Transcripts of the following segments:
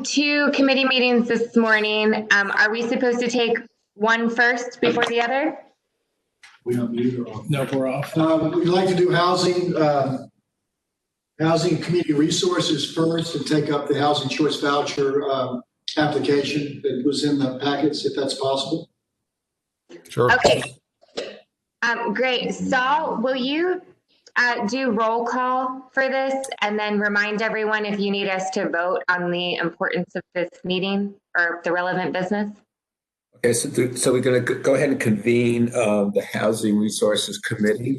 two committee meetings this morning. Are we supposed to take one first before the other? We don't need her off. No, we're off. We'd like to do housing community resources first and take up the housing choice voucher application that was in the packets, if that's possible. Sure. Okay. Great. Saul, will you do roll call for this and then remind everyone if you need us to vote on the importance of this meeting or the relevant business? Okay, so we're going to go ahead and convene the Housing Resources Committee.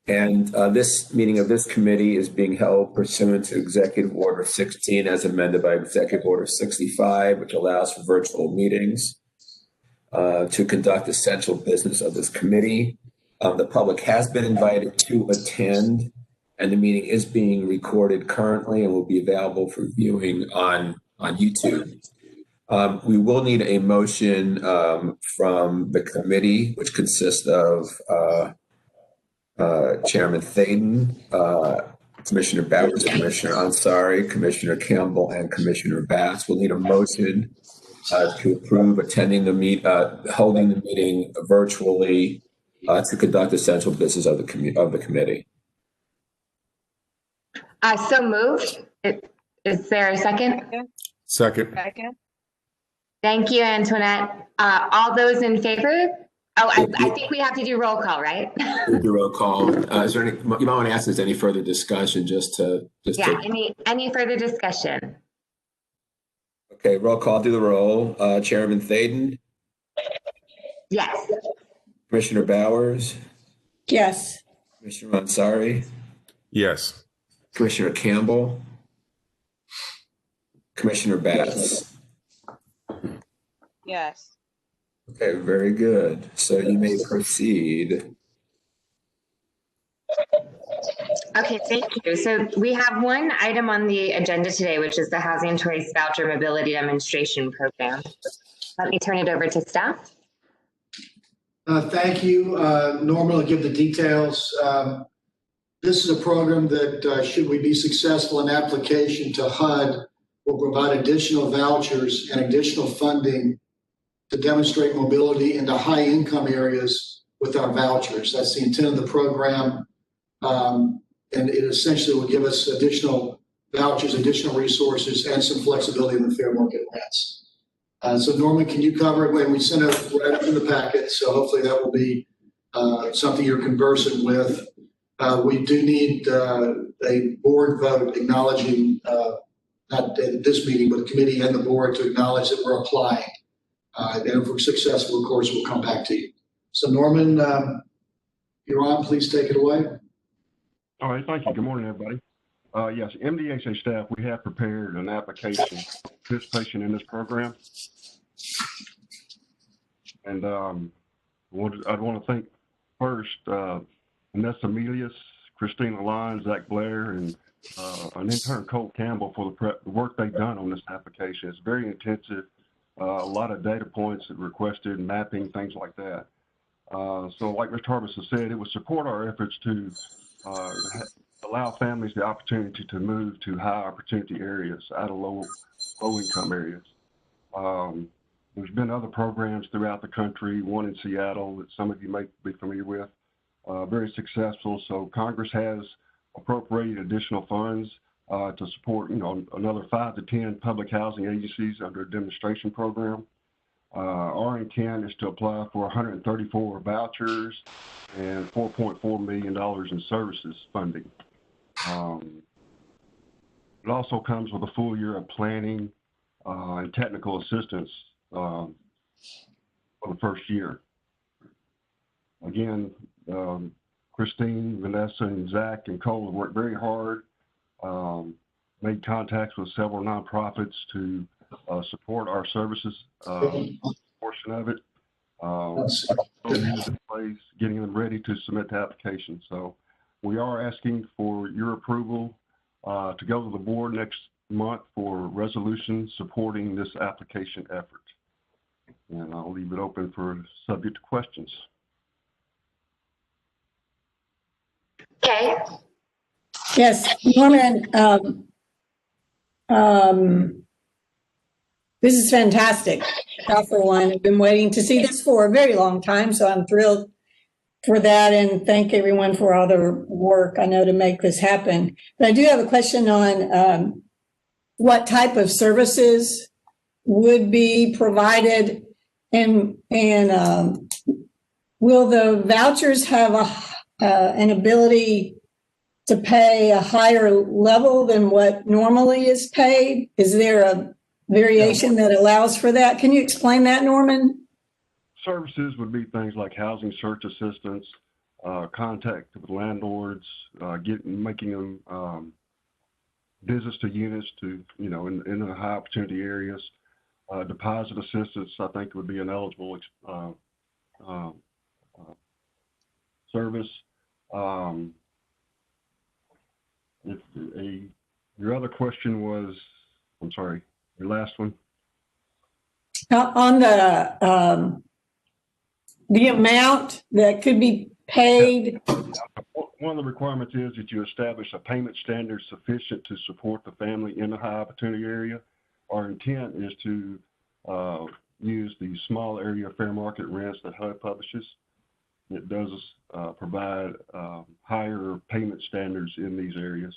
This meeting of this committee is being held pursuant to Executive Order 16 as amended by Executive Order 65, which allows for virtual meetings to conduct essential business of this committee. The public has been invited to attend, and the meeting is being recorded currently and will be available for viewing on YouTube. We will need a motion from the committee, which consists of Chairman Thaden, Commissioner Bowers, Commissioner Ansari, Commissioner Campbell, and Commissioner Bass. We'll need a motion to approve attending the holding the meeting virtually to conduct essential business of the committee. So moved. Is there a second? Second. Thank you, Antoinette. All those in favor? Oh, I think we have to do roll call, right? Do roll call. Is there any? You might want to ask if there's any further discussion, Any further discussion? Okay, roll call. Do the roll. Chairman Thaden. Yes. Commissioner Bowers. Yes. Commissioner Ansari. Yes. Commissioner Campbell. Commissioner Bass. Yes. Okay, very good. So you may proceed. Okay, thank you. So we have one item on the agenda today, which is the Housing Choice Voucher Mobility Demonstration Program. Let me turn it over to staff. Thank you. Norma will give the details. This is a program that, should we be successful in application to HUD, will provide additional vouchers and additional funding to demonstrate mobility into high income areas with our vouchers. That's the intent of the program. And it essentially will give us additional vouchers, additional resources, and some flexibility in the fair market rents. So Norman, can you cover it when we send it right up in the packet? So hopefully that will be something you're conversant with. We do need a board vote acknowledging, not at this meeting, but the committee and the board to acknowledge that we're applying. And if we're successful, of course, we'll come back to you. So Norman, you're on, please take it away. All right, thank you. Good morning, everybody. Yes, MDHA staff, we have prepared an application for participation in this program. And I'd want to thank first Vanessa Milius, Christina Lyons, Zach Blair, and an intern, Cole Campbell, for the work they've done on this application. It's very intensive, a lot of data points that requested, mapping, things like that. So like Mr. Harbison said, it would support our efforts to allow families the opportunity to move to high opportunity areas out of low income areas. There's been other programs throughout the country, one in Seattle that some of you may be familiar with, very successful. So Congress has appropriated additional funds to support, another 5 to 10 public housing agencies under a demonstration program. Our intent is to apply for 134 vouchers and $4.4 million in services funding. It also comes with a full year of planning and technical assistance for the first year. Again, Christine, Vanessa, and Zach and Cole have worked very hard, made contacts with several nonprofits to support our services portion of it. Getting them ready to submit the application. So we are asking for your approval to go to the board next month for resolution supporting this application effort. And I'll leave it open for subject to questions. Okay. Yes, Norman, This is fantastic. For one, I've been waiting to see this for a very long time, so I'm thrilled for that, and thank everyone for all their work, I know, to make this happen. But I do have a question on what type of services would be provided, and will the vouchers have an ability to pay a higher level than what normally is paid? Is there a variation that allows for that? Can you explain that, Norman? Services would be things like housing search assistance, contact with landlords, making them business to units to, in the high opportunity areas. Deposit assistance, I think, would be an eligible service. Your other question was, I'm sorry, your last one? On the amount that could be paid. One of the requirements is that you establish a payment standard sufficient to support the family in the high opportunity area. Our intent is to use the small area fair market rents that HUD publishes. It does provide higher payment standards in these areas.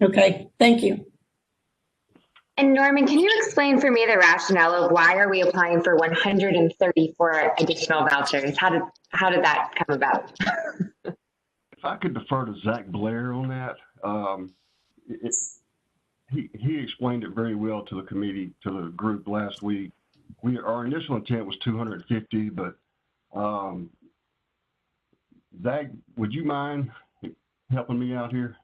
Okay, thank you. And Norman, can you explain for me the rationale of why are we applying for 134 additional vouchers? How did that come about? If I could defer to Zach Blair on that, he explained it very well to the committee, to the group last week. Our initial intent was 250, but Zach, would you mind helping me out here?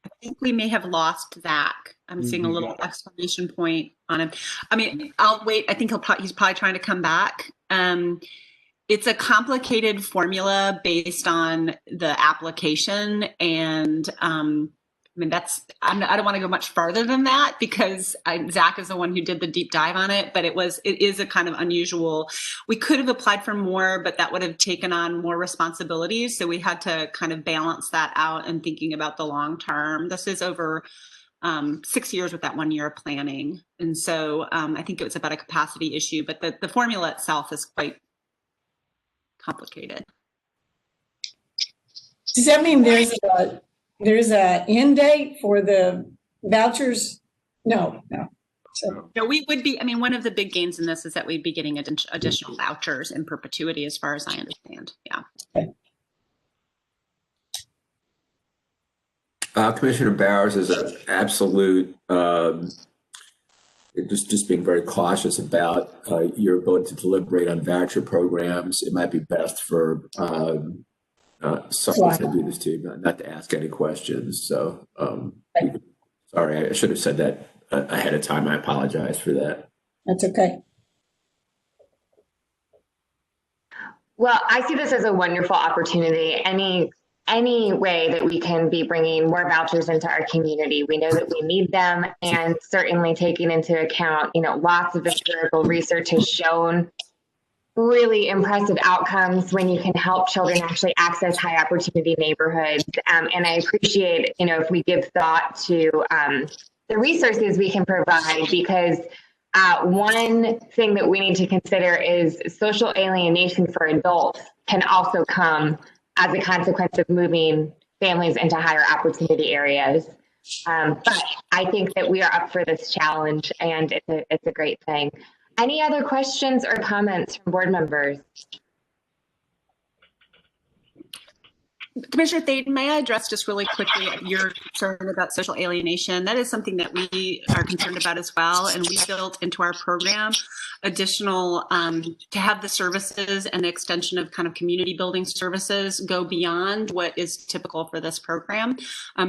I think we may have lost Zach. I'm seeing a little exclamation point on him. I mean, I'll wait. I think he's probably trying to come back. It's a complicated formula based on the application, and I mean, I don't want to go much farther than that because Zach is the one who did the deep dive on it, but it is a kind of unusual. We could have applied for more, but that would have taken on more responsibilities. So we had to kind of balance that out and thinking about the long term. This is over 6 years with that 1 year of planning. And so I think it was about a capacity issue, but the formula itself is quite complicated. Does that mean there's a end date for the vouchers? No. So no, we would be, I mean, one of the big gains in this is that we'd be getting additional vouchers in perpetuity, as far as I understand. Yeah. Okay. Commissioner Bowers is an absolute, just being very cautious about your ability to deliberate on voucher programs. It might be best for someone to do this to you, not to ask any questions. So, sorry, I should have said that ahead of time. I apologize for that. That's okay. Well, I see this as a wonderful opportunity. Any way that we can be bringing more vouchers into our community, we know that we need them, and certainly taking into account, lots of historical research has shown really impressive outcomes when you can help children actually access high opportunity neighborhoods. And I appreciate, if we give thought to the resources we can provide, because one thing that we need to consider is social alienation for adults can also come as a consequence of moving families into higher opportunity areas. But I think that we are up for this challenge, and it's a great thing. Any other questions or comments from board members? Commissioner Thaden, may I address just really quickly your concern about social alienation? That is something that we are concerned about as well. And we built into our program additional to have the services and the extension of kind of community building services go beyond what is typical for this program,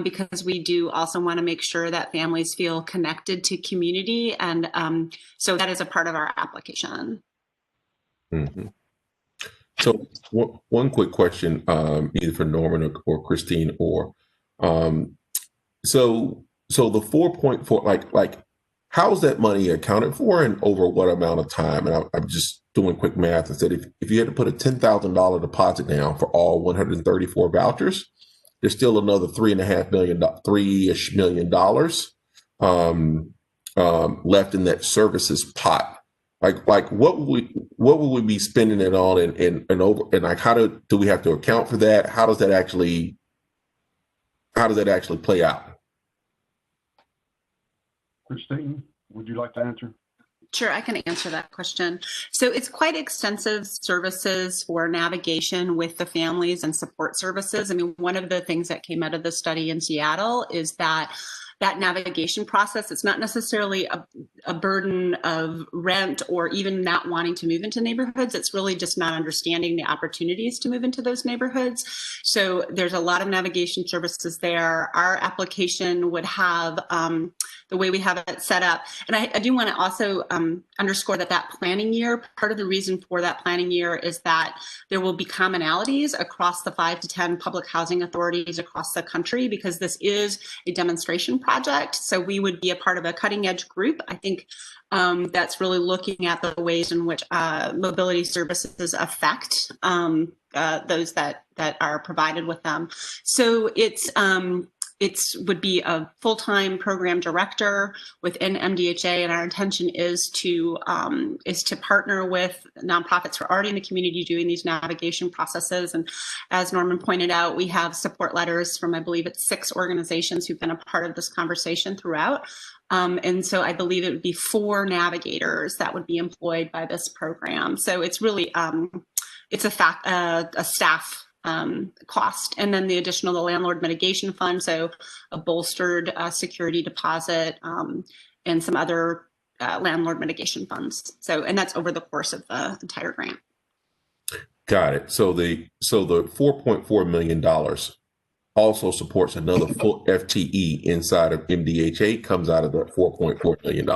because we do also want to make sure that families feel connected to community. And so that is a part of our application. Mm-hmm. So one quick question, either for Norman or Christine, or so the 4.4, like how's that money accounted for and over what amount of time? And I'm just doing quick math and said if you had to put a $10,000 deposit down for all 134 vouchers, there's still another $3.5 million, $3-ish million left in that services pot. Like what would we be spending it on, and over, and like how do we have to account for that? How does that actually play out? Christine, would you like to answer? Sure, I can answer that question. So it's quite extensive services for navigation with the families and support services. I mean, one of the things that came out of the study in Seattle is that navigation process, it's not necessarily a burden of rent or even not wanting to move into neighborhoods. It's really just not understanding the opportunities to move into those neighborhoods. So there's a lot of navigation services there. Our application would have the way we have it set up. And I do want to also underscore that planning year, part of the reason for that planning year is that there will be commonalities across the 5 to 10 public housing authorities across the country, because this is a demonstration project. So we would be a part of a cutting edge group. I think that's really looking at the ways in which mobility services affect those that are provided with them. So it would be a full-time program director within MDHA, and our intention is to partner with nonprofits who are already in the community doing these navigation processes. And as Norman pointed out, we have support letters from, I believe it's 6 organizations who've been a part of this conversation throughout. And so I believe it would be 4 navigators that would be employed by this program. So it's really it's a staff cost, and then the landlord mitigation fund, so a bolstered security deposit and some other landlord mitigation funds. So, and that's over the course of the entire grant. Got it. So the $4.4 million also supports another full FTE inside of MDHA, comes out of the $4.4 million.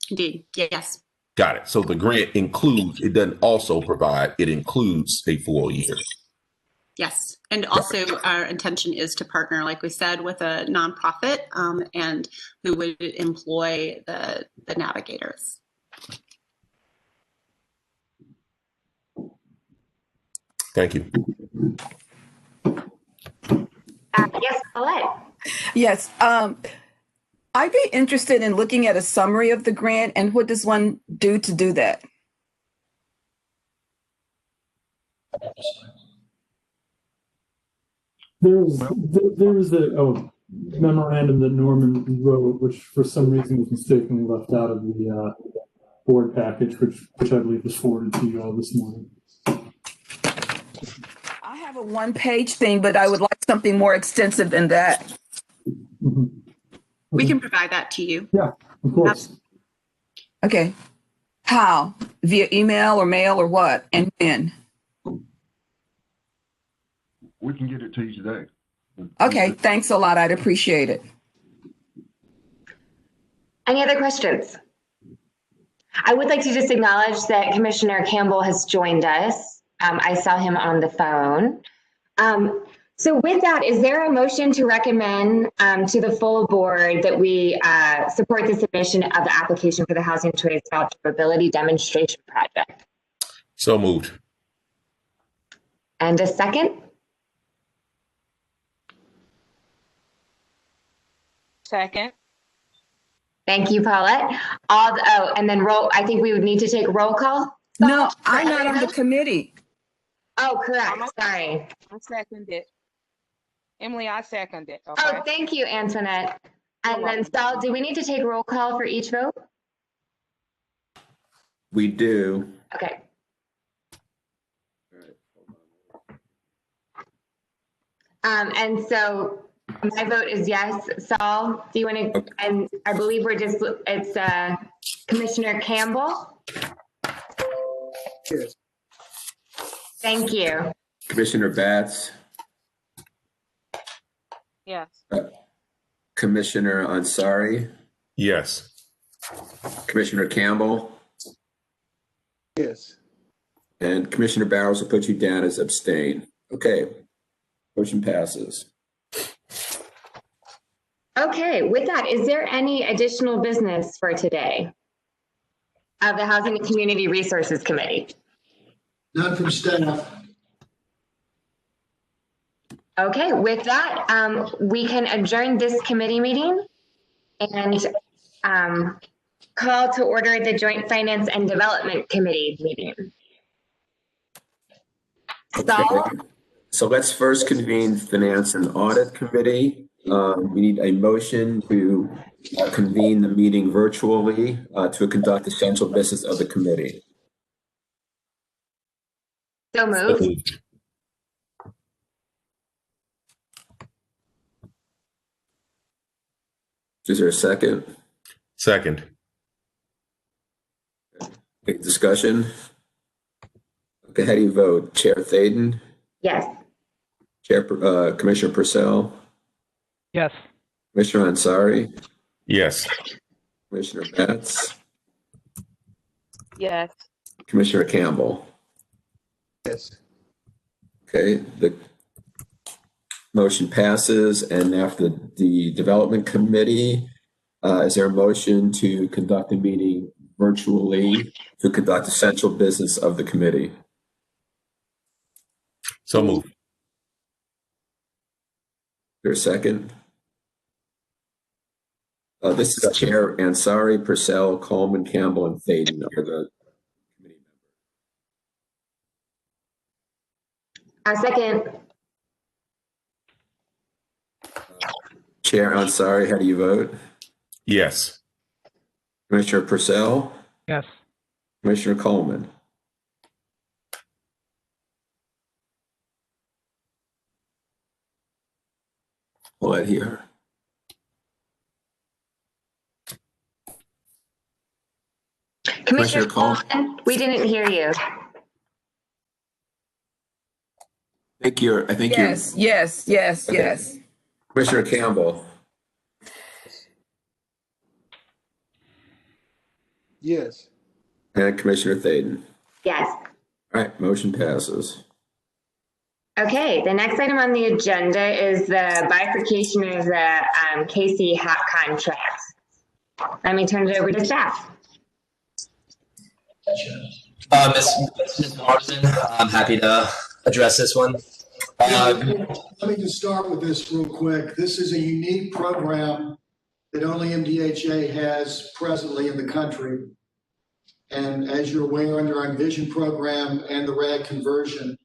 Indeed, yes. Got it. So the grant includes, it doesn't also provide, it includes a full year. Yes, and also our intention is to partner, like we said, with a nonprofit and who would employ the navigators. Thank you. Yes, Paulette. Yes. I'd be interested in looking at a summary of the grant, and what does one do to do that? There was a memorandum that Norman wrote, which for some reason was mistakenly left out of the board package, which I believe was forwarded to you all this morning. I have a one-page thing, but I would like something more extensive than that. Mm-hmm. We can provide that to you. Yeah, of course. Okay. How? Via email or mail or what? And when? We can get it to you today. Okay, thanks a lot. I'd appreciate it. Any other questions? I would like to just acknowledge that Commissioner Campbell has joined us. I saw him on the phone. So with that, is there a motion to recommend to the full board that we support the submission of the application for the Housing Choice Voucher Mobility Demonstration Project? So moved. And a second? Second. Thank you, Paulette. And then I think we would need to take roll call. No, I'm not on the committee. Oh, correct. Sorry. I second it. Emily, I second it. Okay. Oh, thank you, Antoinette. And then Sal, do we need to take roll call for each vote? We do. Okay. And so my vote is yes. Saul, do you want to, and I believe it's Commissioner Campbell. Yes. Thank you. Commissioner Batts. Yes. Commissioner Ansari. Yes. Commissioner Campbell. Yes. And Commissioner Bowers will put you down as abstain. Okay. Motion passes. Okay, with that, is there any additional business for today? of the Housing and Community Resources Committee? None from staff. Okay, with that, we can adjourn this committee meeting and call to order the Joint Finance and Development Committee meeting. Saul? So let's first convene Finance and Audit Committee. We need a motion to convene the meeting virtually to conduct essential business of the committee. So moved. Is there a second? Second. Any discussion? Okay, how do you vote? Chair Thaden? Yes. Commissioner Purcell? Yes. Commissioner Ansari? Yes. Commissioner Betts? Yes. Commissioner Campbell? Yes. Okay, the motion passes. And after the Development Committee, is there a motion to conduct a meeting virtually to conduct essential business of the committee? So moved. Is there a second? This is Chair Ansari, Purcell, Coleman, Campbell, and Thaden are the committee members. A second. Chair Ansari, how do you vote? Yes. Commissioner Purcell? Yes. Commissioner Coleman? Hold it here. Commissioner Coleman? Coleman, we didn't hear you. I think you're. Yes. Commissioner Campbell? Yes. And Commissioner Thaden? Yes. All right, motion passes. Okay, the next item on the agenda is the bifurcation of the KC HAP contract. Let me turn it over to staff. Ms. Marsden, I'm happy to address this one. Let me just start with this real quick. This is a unique program that only MDHA has presently in the country. And as you're aware, under our Envision program and the RAD conversion,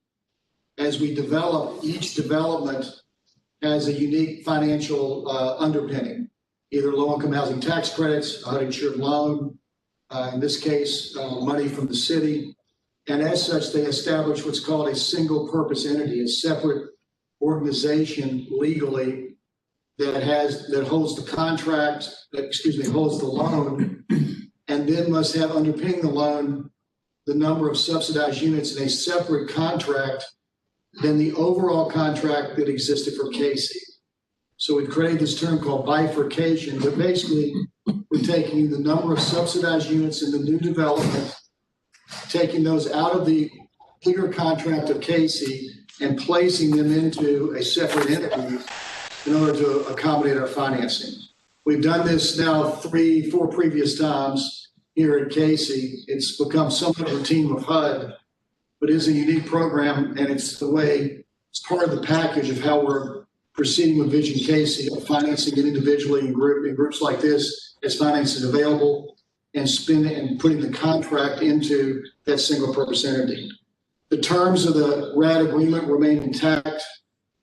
as we develop, each development has a unique financial underpinning, either low-income housing tax credits, a HUD-insured loan, in this case, money from the city. And as such, they establish what's called a single purpose entity, a separate organization legally that holds the contract, holds the loan, and then must have underpinning the loan the number of subsidized units in a separate contract than the overall contract that existed for Casey. So we've created this term called bifurcation, but basically we're taking the number of subsidized units in the new development, taking those out of the bigger contract of Casey and placing them into a separate entity in order to accommodate our financing. We've done this now 3-4 previous times here at Casey. It's become somewhat of a team of HUD, but it is a unique program, and it's it's part of the package of how we're proceeding with Vision Casey, of financing it individually in groups like this as financing is available, and putting the contract into that single purpose entity. The terms of the RAD agreement remain intact.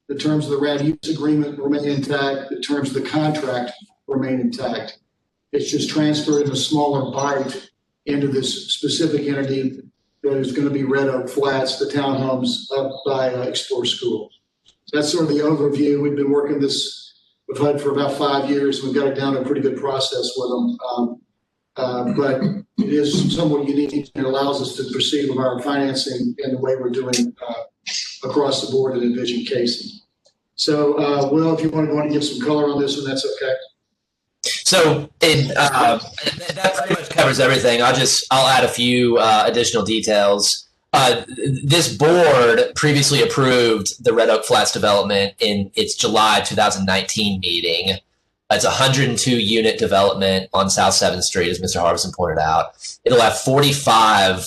The terms of the RAD use agreement remain intact. The terms of the contract remain intact. It's just transferred in a smaller bite into this specific entity that is going to be Red Oak Flats, the townhomes up by Explore School. So that's sort of the overview. We've been working this with HUD for about 5 years. We've got it down to a pretty good process with them. But it is somewhat unique. It allows us to proceed with our financing in the way we're doing across the board at Envision Casey. So, Will, if you want to go on and give some color on this one, that's okay. So that pretty much covers everything. I'll add a few additional details. This board previously approved the Red Oak Flats development in its July 2019 meeting. It's a 102 unit development on South 7th Street, as Mr. Harbison pointed out. It'll have 45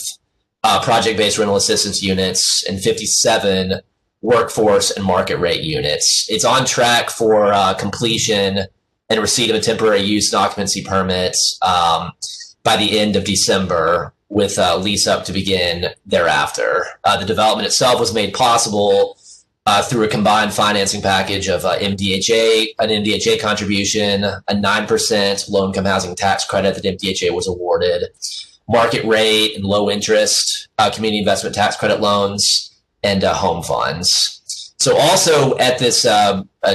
project-based rental assistance units and 57 workforce and market rate units. It's on track for completion and receipt of a temporary use and occupancy permit by the end of December, with lease up to begin thereafter. The development itself was made possible through a combined financing package of MDHA, an MDHA contribution, a 9% low-income housing tax credit that MDHA was awarded, market rate and low interest community investment tax credit loans, and home funds. So also at this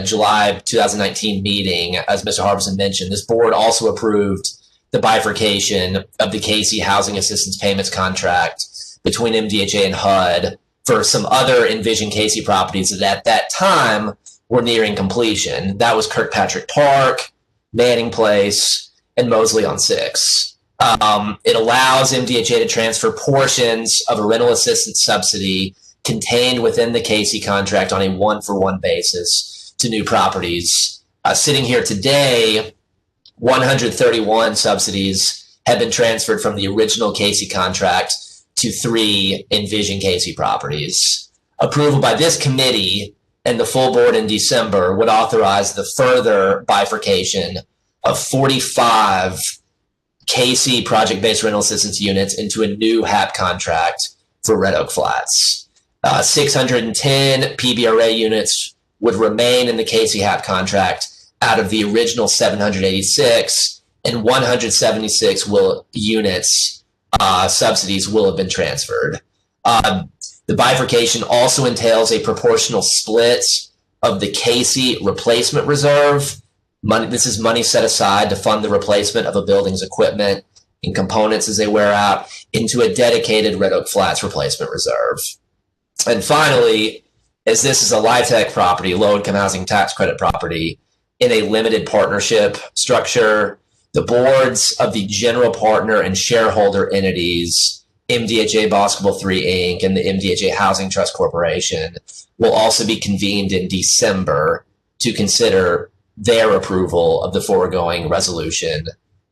July 2019 meeting, as Mr. Harbison mentioned, this board also approved the bifurcation of the Casey Housing Assistance Payments contract between MDHA and HUD for some other Envision Casey properties that at that time were nearing completion. That was Kirkpatrick Park, Manning Place, and Mosley on 6. It allows MDHA to transfer portions of a rental assistance subsidy contained within the Casey contract on a one-for-one basis to new properties. Sitting here today, 131 subsidies have been transferred from the original Casey contract to 3 Envision Casey properties. Approval by this committee and the full board in December would authorize the further bifurcation of 45 Casey project-based rental assistance units into a new HAP contract for Red Oak Flats. 610 PBRA units would remain in the Casey HAP contract out of the original 786, and 176 units subsidies will have been transferred. The bifurcation also entails a proportional split of the Casey replacement reserve. This is money set aside to fund the replacement of a building's equipment and components as they wear out into a dedicated Red Oak Flats replacement reserve. And finally, as this is a LIHTC property, low-income housing tax credit property, in a limited partnership structure, the boards of the general partner and shareholder entities, MDHA Basketball 3 Inc. and the MDHA Housing Trust Corporation, will also be convened in December to consider their approval of the foregoing resolution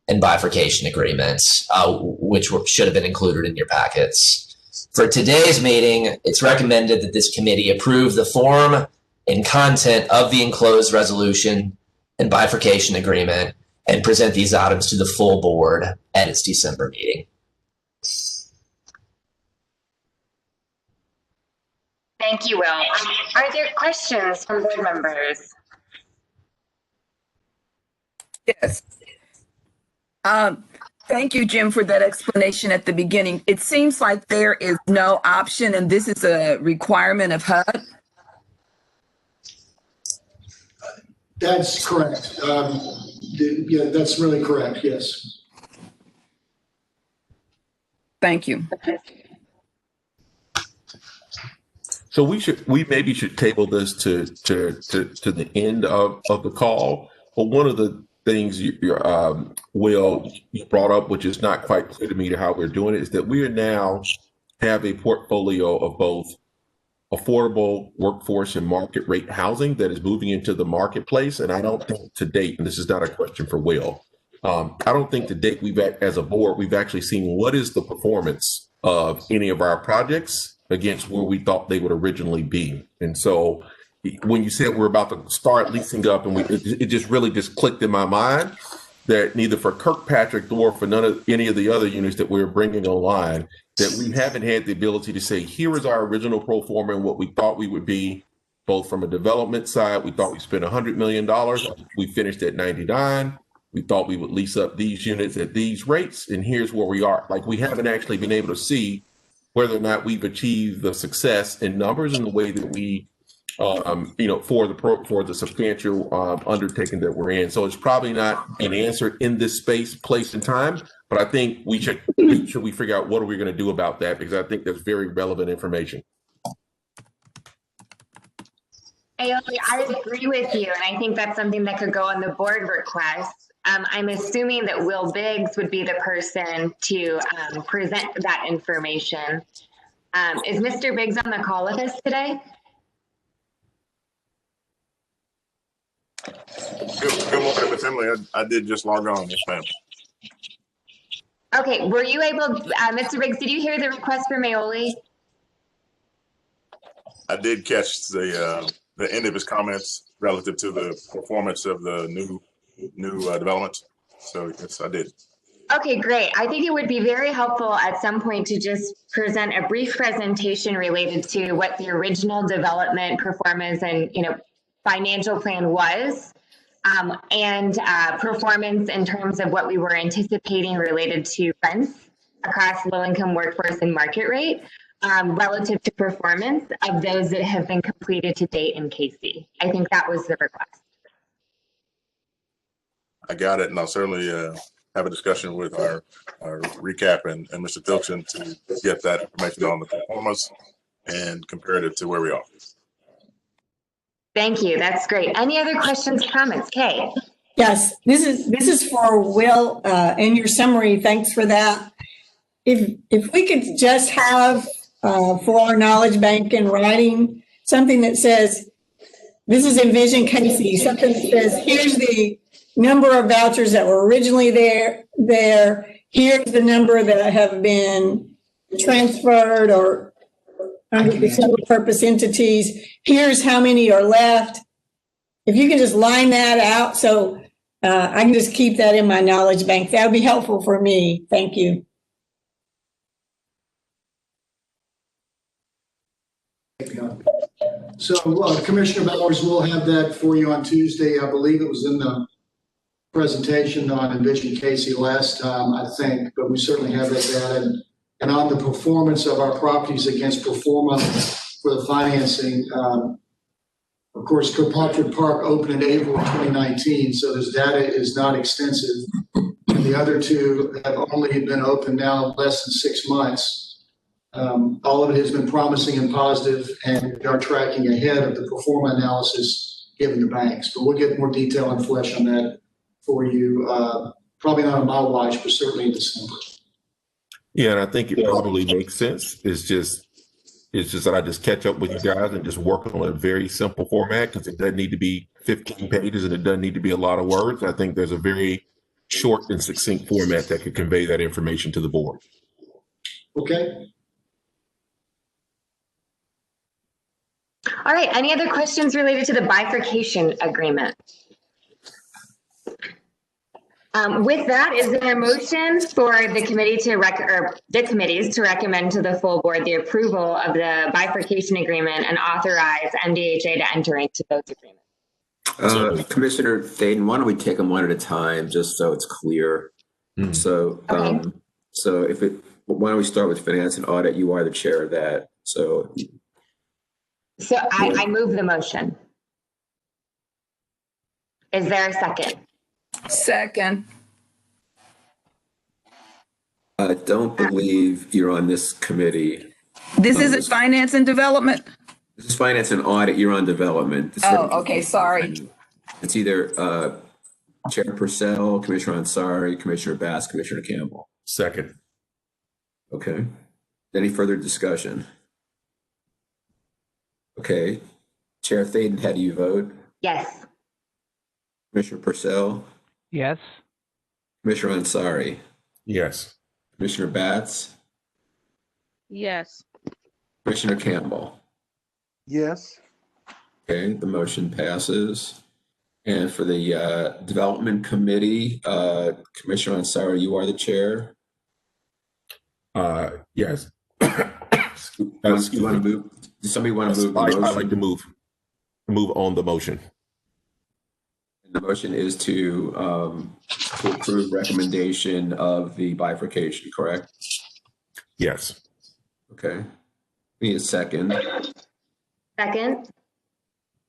and bifurcation agreements, which should have been included in your packets. For today's meeting, it's recommended that this committee approve the form and content of the enclosed resolution and bifurcation agreement and present these items to the full board at its December meeting. Thank you, Will. Are there questions from board members? Yes. Thank you, Jim, for that explanation at the beginning. It seems like there is no option, and this is a requirement of HUD. That's correct. Yeah, that's really correct. Yes. Thank you. So we maybe should table this to the end of the call. But one of the things Will, you brought up, which is not quite clear to me to how we're doing it, is that we are now have a portfolio of both affordable workforce and market rate housing that is moving into the marketplace. And I don't think to date, and this is not a question for Will, I don't think to date as a board, we've actually seen what is the performance of any of our projects against where we thought they would originally be. And so when you said we're about to start leasing up, and it just really just clicked in my mind that neither for Kirkpatrick nor for any of the other units that we're bringing online, that we haven't had the ability to say, here is our original pro forma and what we thought we would be, both from a development side. We thought we spent $100 million. We finished at 99. We thought we would lease up these units at these rates, and here's where we are. Like, we haven't actually been able to see whether or not we've achieved the success in numbers in the way that we, for the substantial undertaking that we're in. So it's probably not an answer in this space, place, and time. But I think we should figure out what are we going to do about that, because I think that's very relevant information. I agree with you, and I think that's something that could go on the board request. I'm assuming that Will Biggs would be the person to present that information. Is Mr. Biggs on the call with us today? Good morning, Ms. Emily. I did just log on, yes, ma'am. Okay, were you able, Mr. Riggs, did you hear the request for Maoli? I did catch the end of his comments relative to the performance of the new development. So yes, I did. Okay, great. I think it would be very helpful at some point to just present a brief presentation related to what the original development performance and, financial plan was, and performance in terms of what we were anticipating related to rents across low-income workforce and market rate, relative to performance of those that have been completed to date in KC. I think that was the request. I got it, and I'll certainly have a discussion with our recap and Mr. Tilchin to get that information on the performance and comparative to where we are. Thank you. That's great. Any other questions, comments? Kay? Yes, this is for Will, in your summary. Thanks for that. If we could just have for our knowledge bank in writing something that says, this is Envision Casey, something that says, here's the number of vouchers that were originally there. Here's the number that have been transferred or under the single purpose entities. Here's how many are left. If you can just line that out so I can just keep that in my knowledge bank, that would be helpful for me. Thank you. So Commissioner Bowers will have that for you on Tuesday. I believe it was in the presentation on Envision Casey last time, I think, but we certainly have that data. And on the performance of our properties against pro forma for the financing, of course, Kirkpatrick Park opened in April of 2019, so this data is not extensive. And the other two have only been open now less than 6 months. All of it has been promising and positive, and we are tracking ahead of the pro forma analysis given the banks. But we'll get more detail and flesh on that for you, probably not on my watch, but certainly in December. Yeah, and I think it probably makes sense. It's just that I just catch up with you guys and just work on a very simple format, because it doesn't need to be 15 pages and it doesn't need to be a lot of words. I think there's a very short and succinct format that could convey that information to the board. Okay. All right. Any other questions related to the bifurcation agreement? With that, is there a motion for the committee the committees to recommend to the full board the approval of the bifurcation agreement and authorize MDHA to enter into those agreements? Commissioner Thaden, why don't we take them one at a time, just so it's clear? So, Okay. Why don't we start with finance and audit? You are the chair of that. So I move the motion. Is there a second? Second. I don't believe you're on this committee. This isn't finance and development? This is finance and audit. You're on development. Oh, okay. Sorry. It's either Chair Purcell, Commissioner Ansari, Commissioner Bass, Commissioner Campbell. Second. Okay. Any further discussion? Okay. Chair Thaden, how do you vote? Yes. Commissioner Purcell? Yes. Commissioner Ansari? Yes. Commissioner Batts? Yes. Commissioner Campbell? Yes. Okay, the motion passes. And for the Development Committee, Commissioner Ansari, you are the chair. Yes. You want to move? Does somebody want to move the motion? I'd like to move on the motion. And the motion is to approve recommendation of the bifurcation, correct? Yes. Okay. Need a second. Second.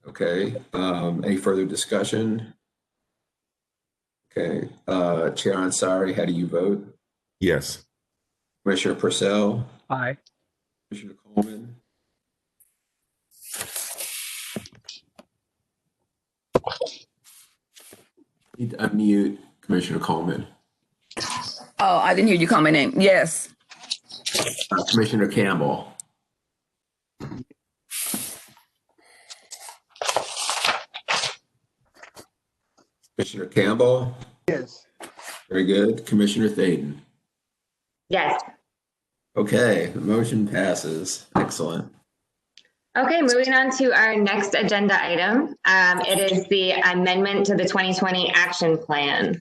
Okay. Any further discussion? Okay. Chair Ansari, how do you vote? Yes. Commissioner Purcell? Aye. Commissioner Coleman? Need to unmute Commissioner Coleman. Oh, I didn't hear you call my name. Yes. Commissioner Campbell. Commissioner Campbell? Yes. Very good. Commissioner Thaden? Yes. Okay, the motion passes. Excellent. Okay, moving on to our next agenda item. It is the amendment to the 2020 action plan.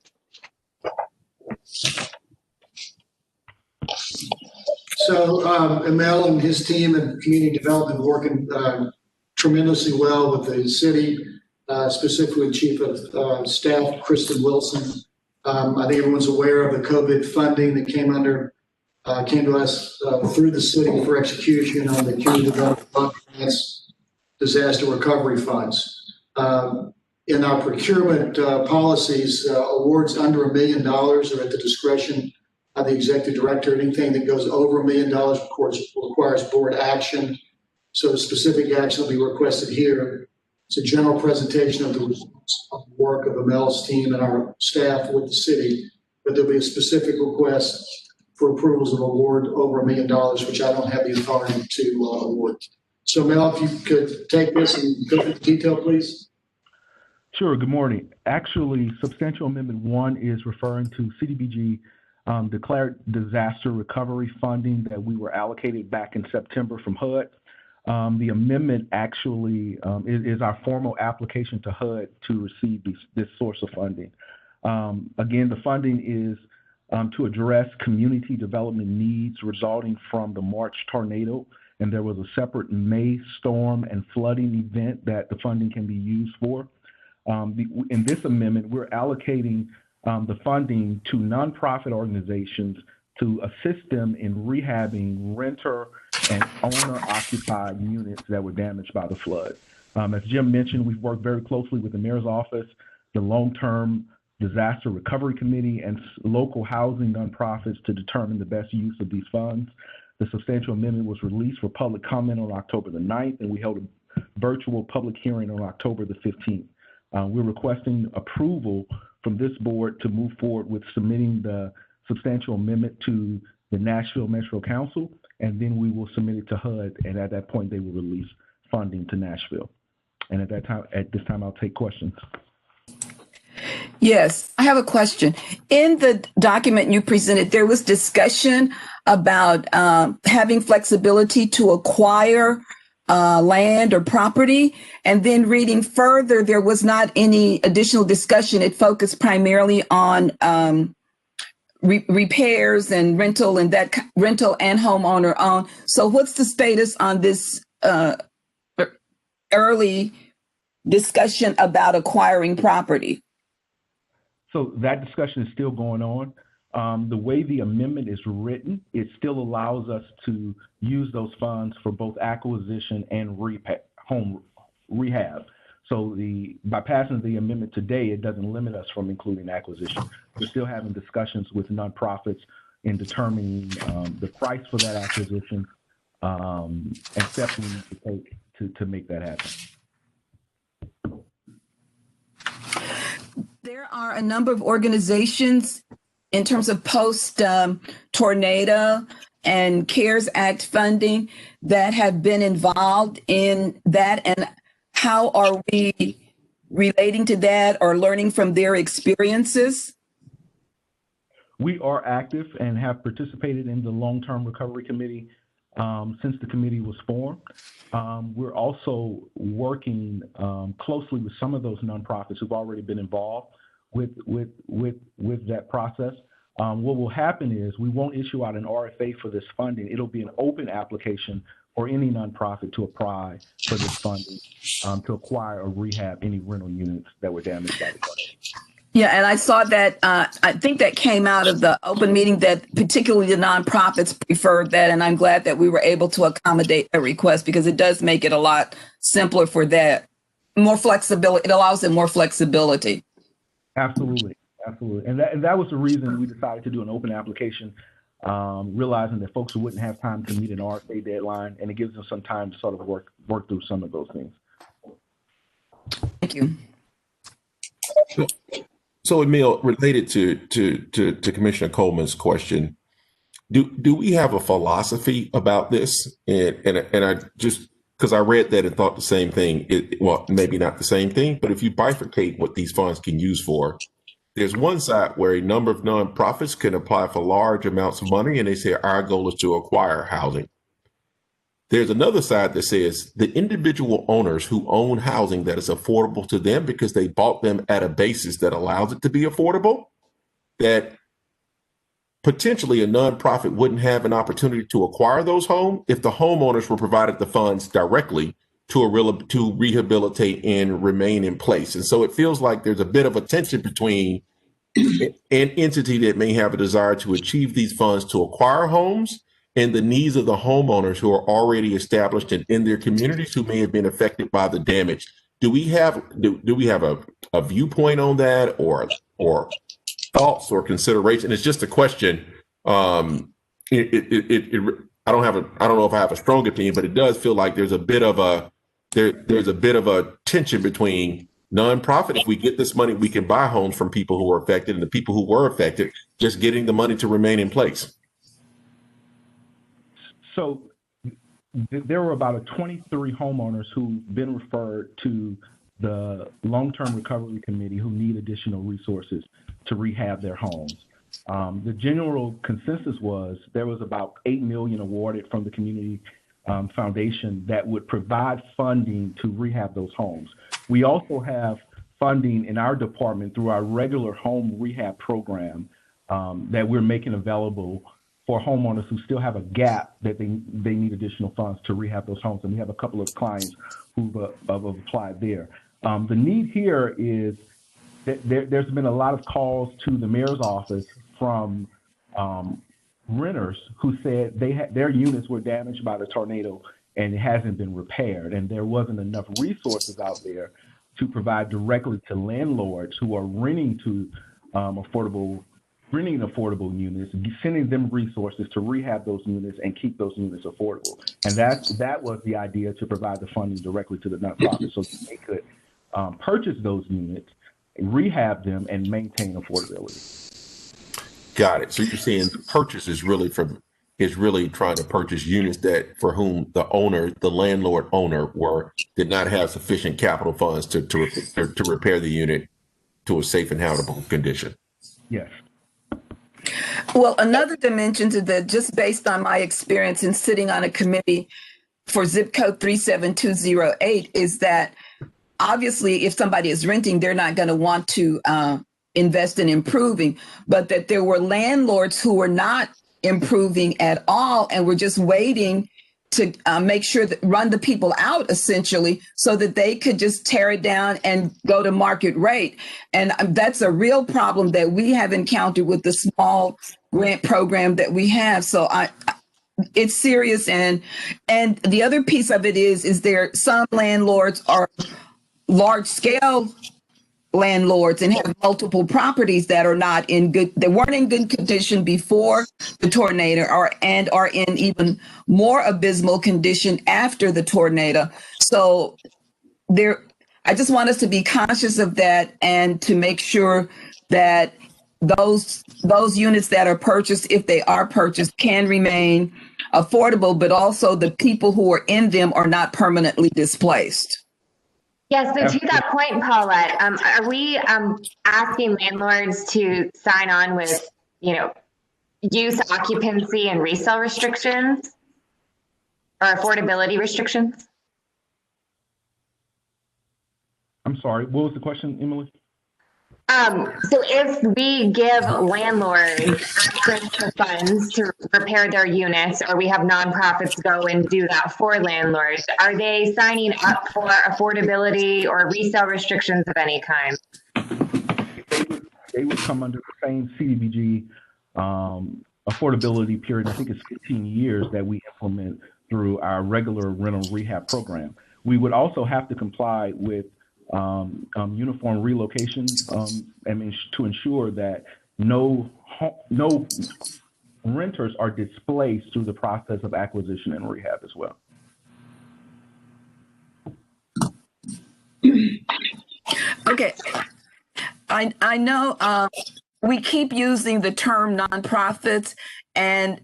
So Emil and his team and community development working tremendously well with the city, specifically with Chief of Staff Kristen Wilson. I think everyone's aware of the COVID funding that came to us through the city for execution on the community development grants, disaster recovery funds. In our procurement policies, awards under $1 million are at the discretion of the executive director. Anything that goes over $1 million, of course, requires board action. So specific action will be requested here. It's a general presentation of the results of the work of Emil's team and our staff with the city, but there'll be a specific request for approvals of award over $1 million, which I don't have the authority to award. So Mel, if you could take this and go into detail, please. Sure. Good morning. Actually, Substantial Amendment 1 is referring to CDBG declared disaster recovery funding that we were allocated back in September from HUD. The amendment actually is our formal application to HUD to receive this source of funding. Again, the funding is to address community development needs resulting from the March tornado, and there was a separate May storm and flooding event that the funding can be used for. In this amendment, we're allocating the funding to nonprofit organizations to assist them in rehabbing renter and owner-occupied units that were damaged by the flood. As Jim mentioned, we've worked very closely with the mayor's office, the long-term disaster recovery committee, and local housing nonprofits to determine the best use of these funds. The substantial amendment was released for public comment on October the 9th, and we held a virtual public hearing on October the 15th. We're requesting approval from this board to move forward with submitting the substantial amendment to the Nashville Metro Council, and then we will submit it to HUD, and at that point, they will release funding to Nashville. And at this time, I'll take questions. Yes, I have a question. In the document you presented, there was discussion about having flexibility to acquire land or property. And then reading further, there was not any additional discussion. It focused primarily on repairs and rental and homeowner owned. So what's the status on this early discussion about acquiring property? So that discussion is still going on. The way the amendment is written, it still allows us to use those funds for both acquisition and home rehab. So by passing the amendment today, it doesn't limit us from including acquisition. We're still having discussions with nonprofits in determining the price for that acquisition and steps we need to take to make that happen. There are a number of organizations in terms of post-tornado and CARES Act funding that have been involved in that. And how are we relating to that or learning from their experiences? We are active and have participated in the Long-Term Recovery Committee since the committee was formed. We're also working closely with some of those nonprofits who've already been involved with that process. What will happen is we won't issue out an RFA for this funding. It'll be an open application for any nonprofit to apply for this funding to acquire or rehab any rental units that were damaged by the flood. Yeah, and I saw that, I think that came out of the open meeting that particularly the nonprofits preferred that, and I'm glad that we were able to accommodate a request because it does make it a lot simpler for that. More flexibility, it allows them more flexibility. Absolutely, absolutely. And that was the reason we decided to do an open application, realizing that folks wouldn't have time to meet an RFA deadline, and it gives them some time to sort of work through some of those things. Thank you. So, Emil, related to Commissioner Coleman's question, do we have a philosophy about this? And I just because I read that and thought the same thing. Well, maybe not the same thing, but if you bifurcate what these funds can use for, there's one side where a number of nonprofits can apply for large amounts of money and they say our goal is to acquire housing. There's another side that says the individual owners who own housing that is affordable to them because they bought them at a basis that allows it to be affordable, that potentially a nonprofit wouldn't have an opportunity to acquire those homes if the homeowners were provided the funds directly to rehabilitate and remain in place. And so it feels like there's a bit of a tension between an entity that may have a desire to achieve these funds to acquire homes and the needs of the homeowners who are already established and in their communities who may have been affected by the damage. Do we have a viewpoint on that or thoughts or consideration? It's just a question. I don't know if I have a strong opinion, but it does feel like there's a bit of a tension between nonprofit. If we get this money, we can buy homes from people who are affected, and the people who were affected just getting the money to remain in place. So there were about 23 homeowners who've been referred to the long-term recovery committee who need additional resources to rehab their homes. The general consensus was there was about $8 million awarded from the community foundation that would provide funding to rehab those homes. We also have funding in our department through our regular home rehab program that we're making available for homeowners who still have a gap that they need additional funds to rehab those homes. And we have a couple of clients who've applied there. The need here is that there's been a lot of calls to the mayor's office from renters who said their units were damaged by the tornado and it hasn't been repaired. And there wasn't enough resources out there to provide directly to landlords who are renting affordable units, sending them resources to rehab those units and keep those units affordable. And that was the idea, to provide the funding directly to the nonprofit so that they could purchase those units, rehab them, and maintain affordability. Got it. So you're saying the purchase is really trying to purchase units that for whom the landlord owner did not have sufficient capital funds to repair the unit to a safe and habitable condition. Yes. Well, another dimension to that, just based on my experience in sitting on a committee for zip code 37208, is that obviously if somebody is renting, they're not going to want to invest in improving, but that there were landlords who were not improving at all and were just waiting to make sure that run the people out essentially so that they could just tear it down and go to market rate. And that's a real problem that we have encountered with the small grant program that we have. So it's serious. And the other piece of it is there some landlords are large scale landlords and have multiple properties that are not in good, they weren't in good condition before the tornado and are in even more abysmal condition after the tornado. So I just want us to be conscious of that and to make sure that those units that are purchased, if they are purchased, can remain affordable, but also the people who are in them are not permanently displaced. Yeah, so to that point, Paulette, are we asking landlords to sign on with, use occupancy and resale restrictions or affordability restrictions? I'm sorry, what was the question, Emily? So if we give landlords access to funds to repair their units, or we have nonprofits go and do that for landlords, are they signing up for affordability or resale restrictions of any kind? They would come under the same CDBG affordability period. I think it's 15 years that we implement through our regular rental rehab program. We would also have to comply with uniform relocation, to ensure that no renters are displaced through the process of acquisition and rehab as well. Okay, I know we keep using the term nonprofits, and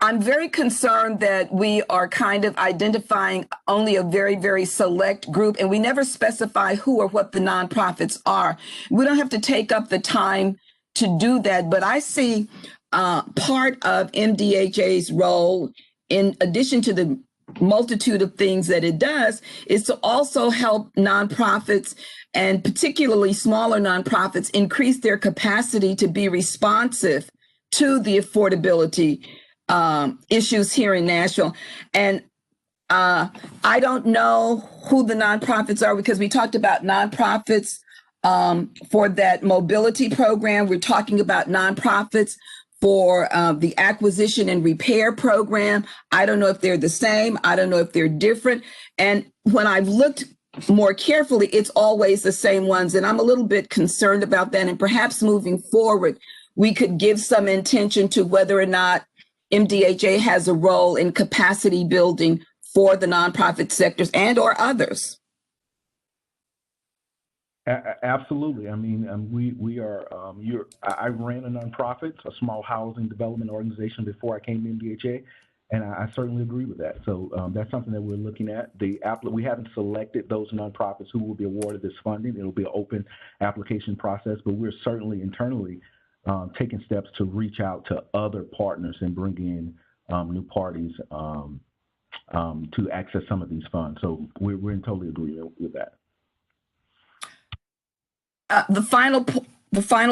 I'm very concerned that we are kind of identifying only a very, very select group, and we never specify who or what the nonprofits are. We don't have to take up the time to do that, but I see part of MDHA's role, in addition to the multitude of things that it does, is to also help nonprofits, and particularly smaller nonprofits, increase their capacity to be responsive to the affordability issues here in Nashville. And I don't know who the nonprofits are, because we talked about nonprofits for that mobility program. We're talking about nonprofits for the acquisition and repair program. I don't know if they're the same. I don't know if they're different. And when I've looked more carefully, it's always the same ones. And I'm a little bit concerned about that. And perhaps moving forward, we could give some intention to whether or not MDHA has a role in capacity building for the nonprofit sectors and or others. Absolutely. I mean, we are. I ran a nonprofit, a small housing development organization, before I came to MDHA, and I certainly agree with that. So that's something that we're looking at. We haven't selected those nonprofits who will be awarded this funding. It'll be an open application process, but we're certainly internally taking steps to reach out to other partners and bring in new parties to access some of these funds. So we're in totally agreement with that. The final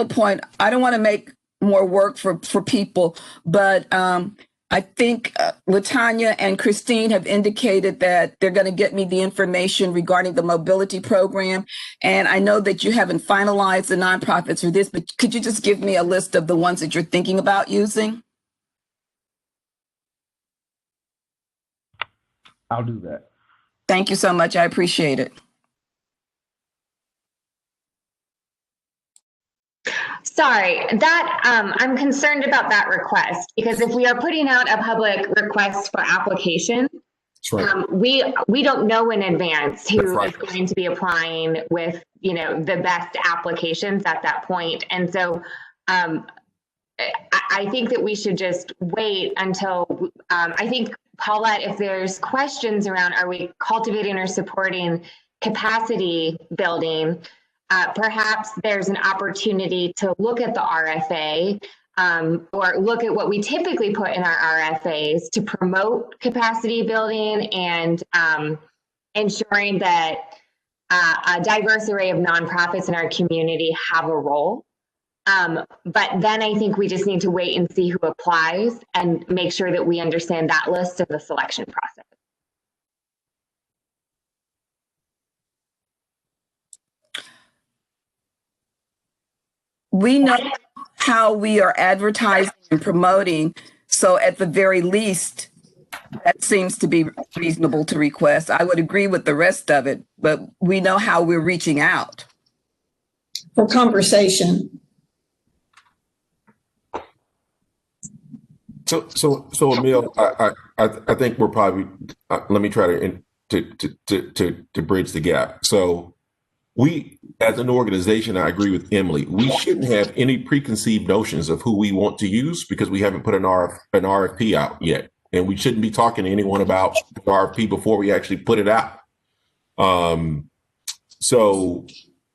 point, I don't want to make more work for people, but I think Latanya and Christine have indicated that they're going to get me the information regarding the mobility program. And I know that you haven't finalized the nonprofits for this, but could you just give me a list of the ones that you're thinking about using? I'll do that. Thank you so much. I appreciate it. Sorry, that I'm concerned about that request, because if we are putting out a public request for application, we don't know in advance who is going to be applying with, you know, the best applications at that point. And so I think that we should just wait until I think, Paulette, if there's questions around, are we cultivating or supporting capacity building? Perhaps there's an opportunity to look at the RFA or look at what we typically put in our RFAs to promote capacity building and ensuring that a diverse array of nonprofits in our community have a role. But then I think we just need to wait and see who applies and make sure that we understand that list of the selection process. We know how we are advertising and promoting, so at the very least, that seems to be reasonable to request. I would agree with the rest of it, but we know how we're reaching out. For conversation. So Emil, I think we're probably let me try to bridge the gap. So we, as an organization, I agree with Emily, we shouldn't have any preconceived notions of who we want to use because we haven't put an RFP out yet. And we shouldn't be talking to anyone about the RFP before we actually put it out. So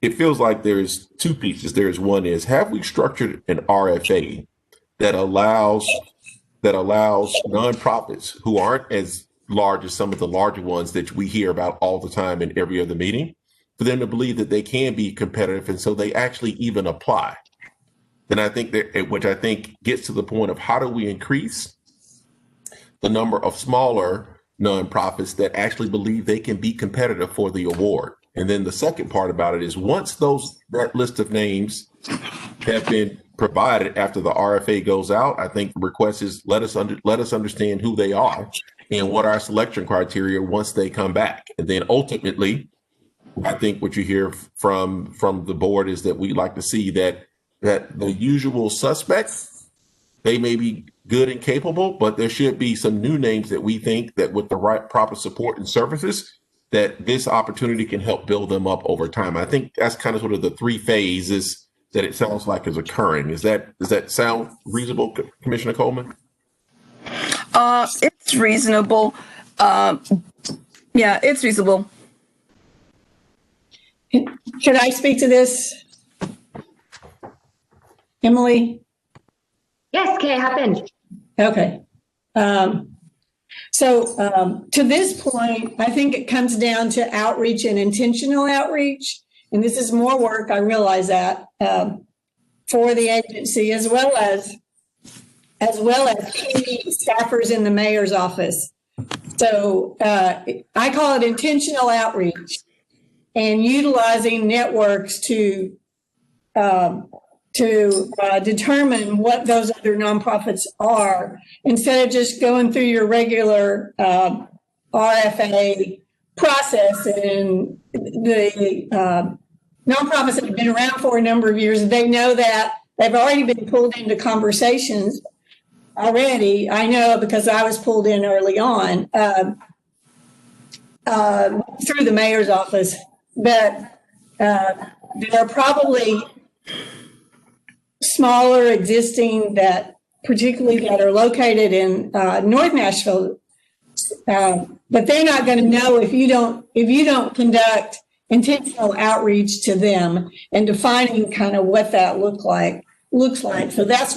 it feels like there's two pieces. There's one is, have we structured an RFA that allows nonprofits who aren't as large as some of the larger ones that we hear about all the time in every other meeting, for them to believe that they can be competitive, and so they actually even apply. Then I think that, which I think gets to the point of how do we increase the number of smaller nonprofits that actually believe they can be competitive for the award. And then the second part about it is, once that list of names have been provided after the RFA goes out, I think the request is let us understand who they are and what our selection criteria once they come back. And then ultimately, I think what you hear from the board is that we'd like to see that the usual suspects, they may be good and capable, but there should be some new names that we think that with the right proper support and services, that this opportunity can help build them up over time. I think that's kind of sort of the three phases that it sounds like is occurring. Does that sound reasonable, Commissioner Coleman? It's reasonable. Yeah, it's reasonable. Should I speak to this? Emily? Yes, Kay, happened. Okay. To this point, I think it comes down to outreach and intentional outreach. And this is more work, I realize that, for the agency as well as key staffers in the mayor's office. So I call it intentional outreach and utilizing networks to determine what those other nonprofits are instead of just going through your regular RFA process. And the nonprofits that have been around for a number of years, they know that they've already been pulled into conversations already. I know because I was pulled in early on through the mayor's office, but there are probably smaller existing that particularly that are located in North Nashville, but they're not going to know if you don't conduct intentional outreach to them and defining kind of what that looks like. So that's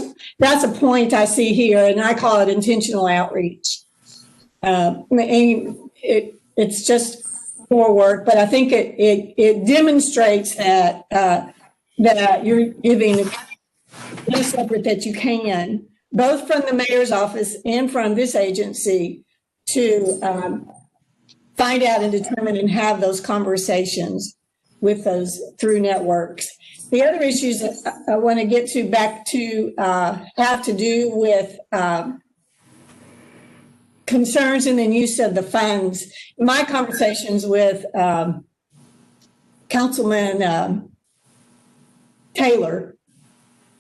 a point I see here, and I call it intentional outreach. And it's just more work, but I think it demonstrates that that you're giving this effort that you can, both from the mayor's office and from this agency, to find out and determine and have those conversations with those through networks. The other issues that I want to get to back to have to do with concerns and then use of the funds. In my conversations with Councilman Taylor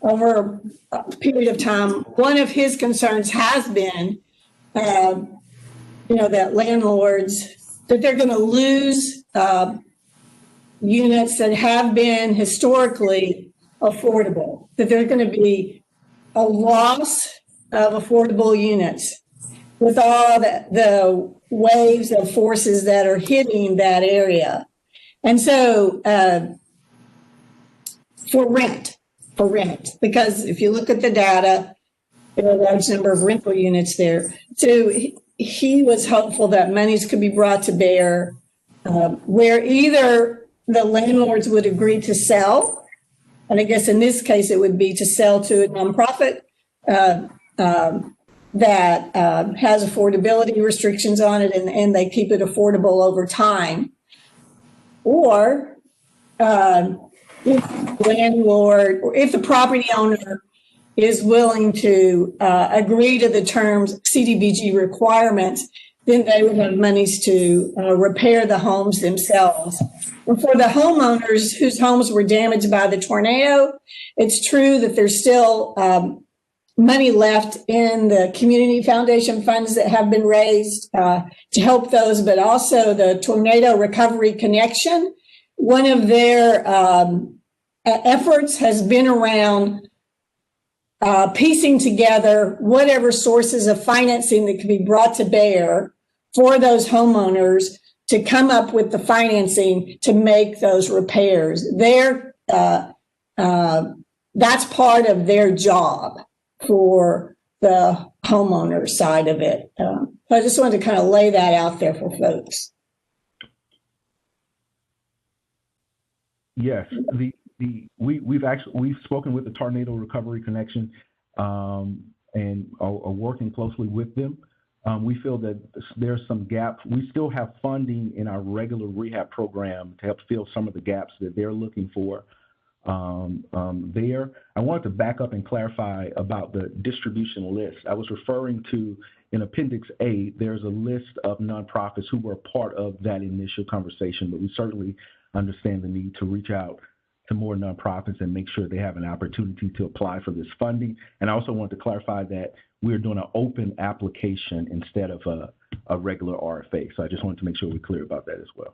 over a period of time, one of his concerns has been, that landlords, that they're going to lose units that have been historically affordable, that there's going to be a loss of affordable units with all the waves of forces that are hitting that area. And so for rent, because if you look at the data, there are a large number of rental units there. So he was hopeful that monies could be brought to bear where either the landlords would agree to sell, and I guess in this case it would be to sell to a nonprofit that has affordability restrictions on it, and they keep it affordable over time. Or if the landlord, or if the property owner is willing to agree to the terms, CDBG requirements, then they would have monies to repair the homes themselves. And for the homeowners whose homes were damaged by the tornado, it's true that there's still money left in the community foundation funds that have been raised to help those, but also the Tornado Recovery Connection. One of their efforts has been around piecing together whatever sources of financing that can be brought to bear for those homeowners to come up with the financing to make those repairs. That's part of their job for the homeowner side of it. So I just wanted to kind of lay that out there for folks. Yes, we've spoken with the Tornado Recovery Connection and are working closely with them. We feel that there's some gaps. We still have funding in our regular rehab program to help fill some of the gaps that they're looking for there. I wanted to back up and clarify about the distribution list. I was referring to in Appendix A, there's a list of nonprofits who were part of that initial conversation, but we certainly understand the need to reach out to more nonprofits and make sure they have an opportunity to apply for this funding. And I also want to clarify that we're doing an open application instead of a regular RFA. So I just wanted to make sure we're clear about that as well.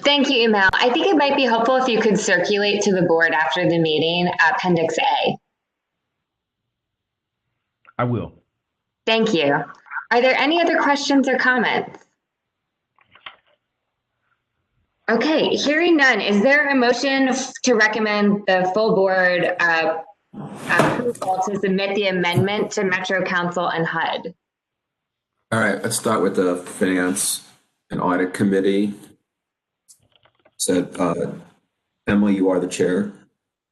Thank you, Emil. I think it might be helpful if you could circulate to the board after the meeting Appendix A. I will. Thank you. Are there any other questions or comments? Okay, hearing none, is there a motion to recommend the full board approval to submit the amendment to Metro Council and HUD? All right, let's start with the Finance and Audit Committee. So, Emily, you are the chair.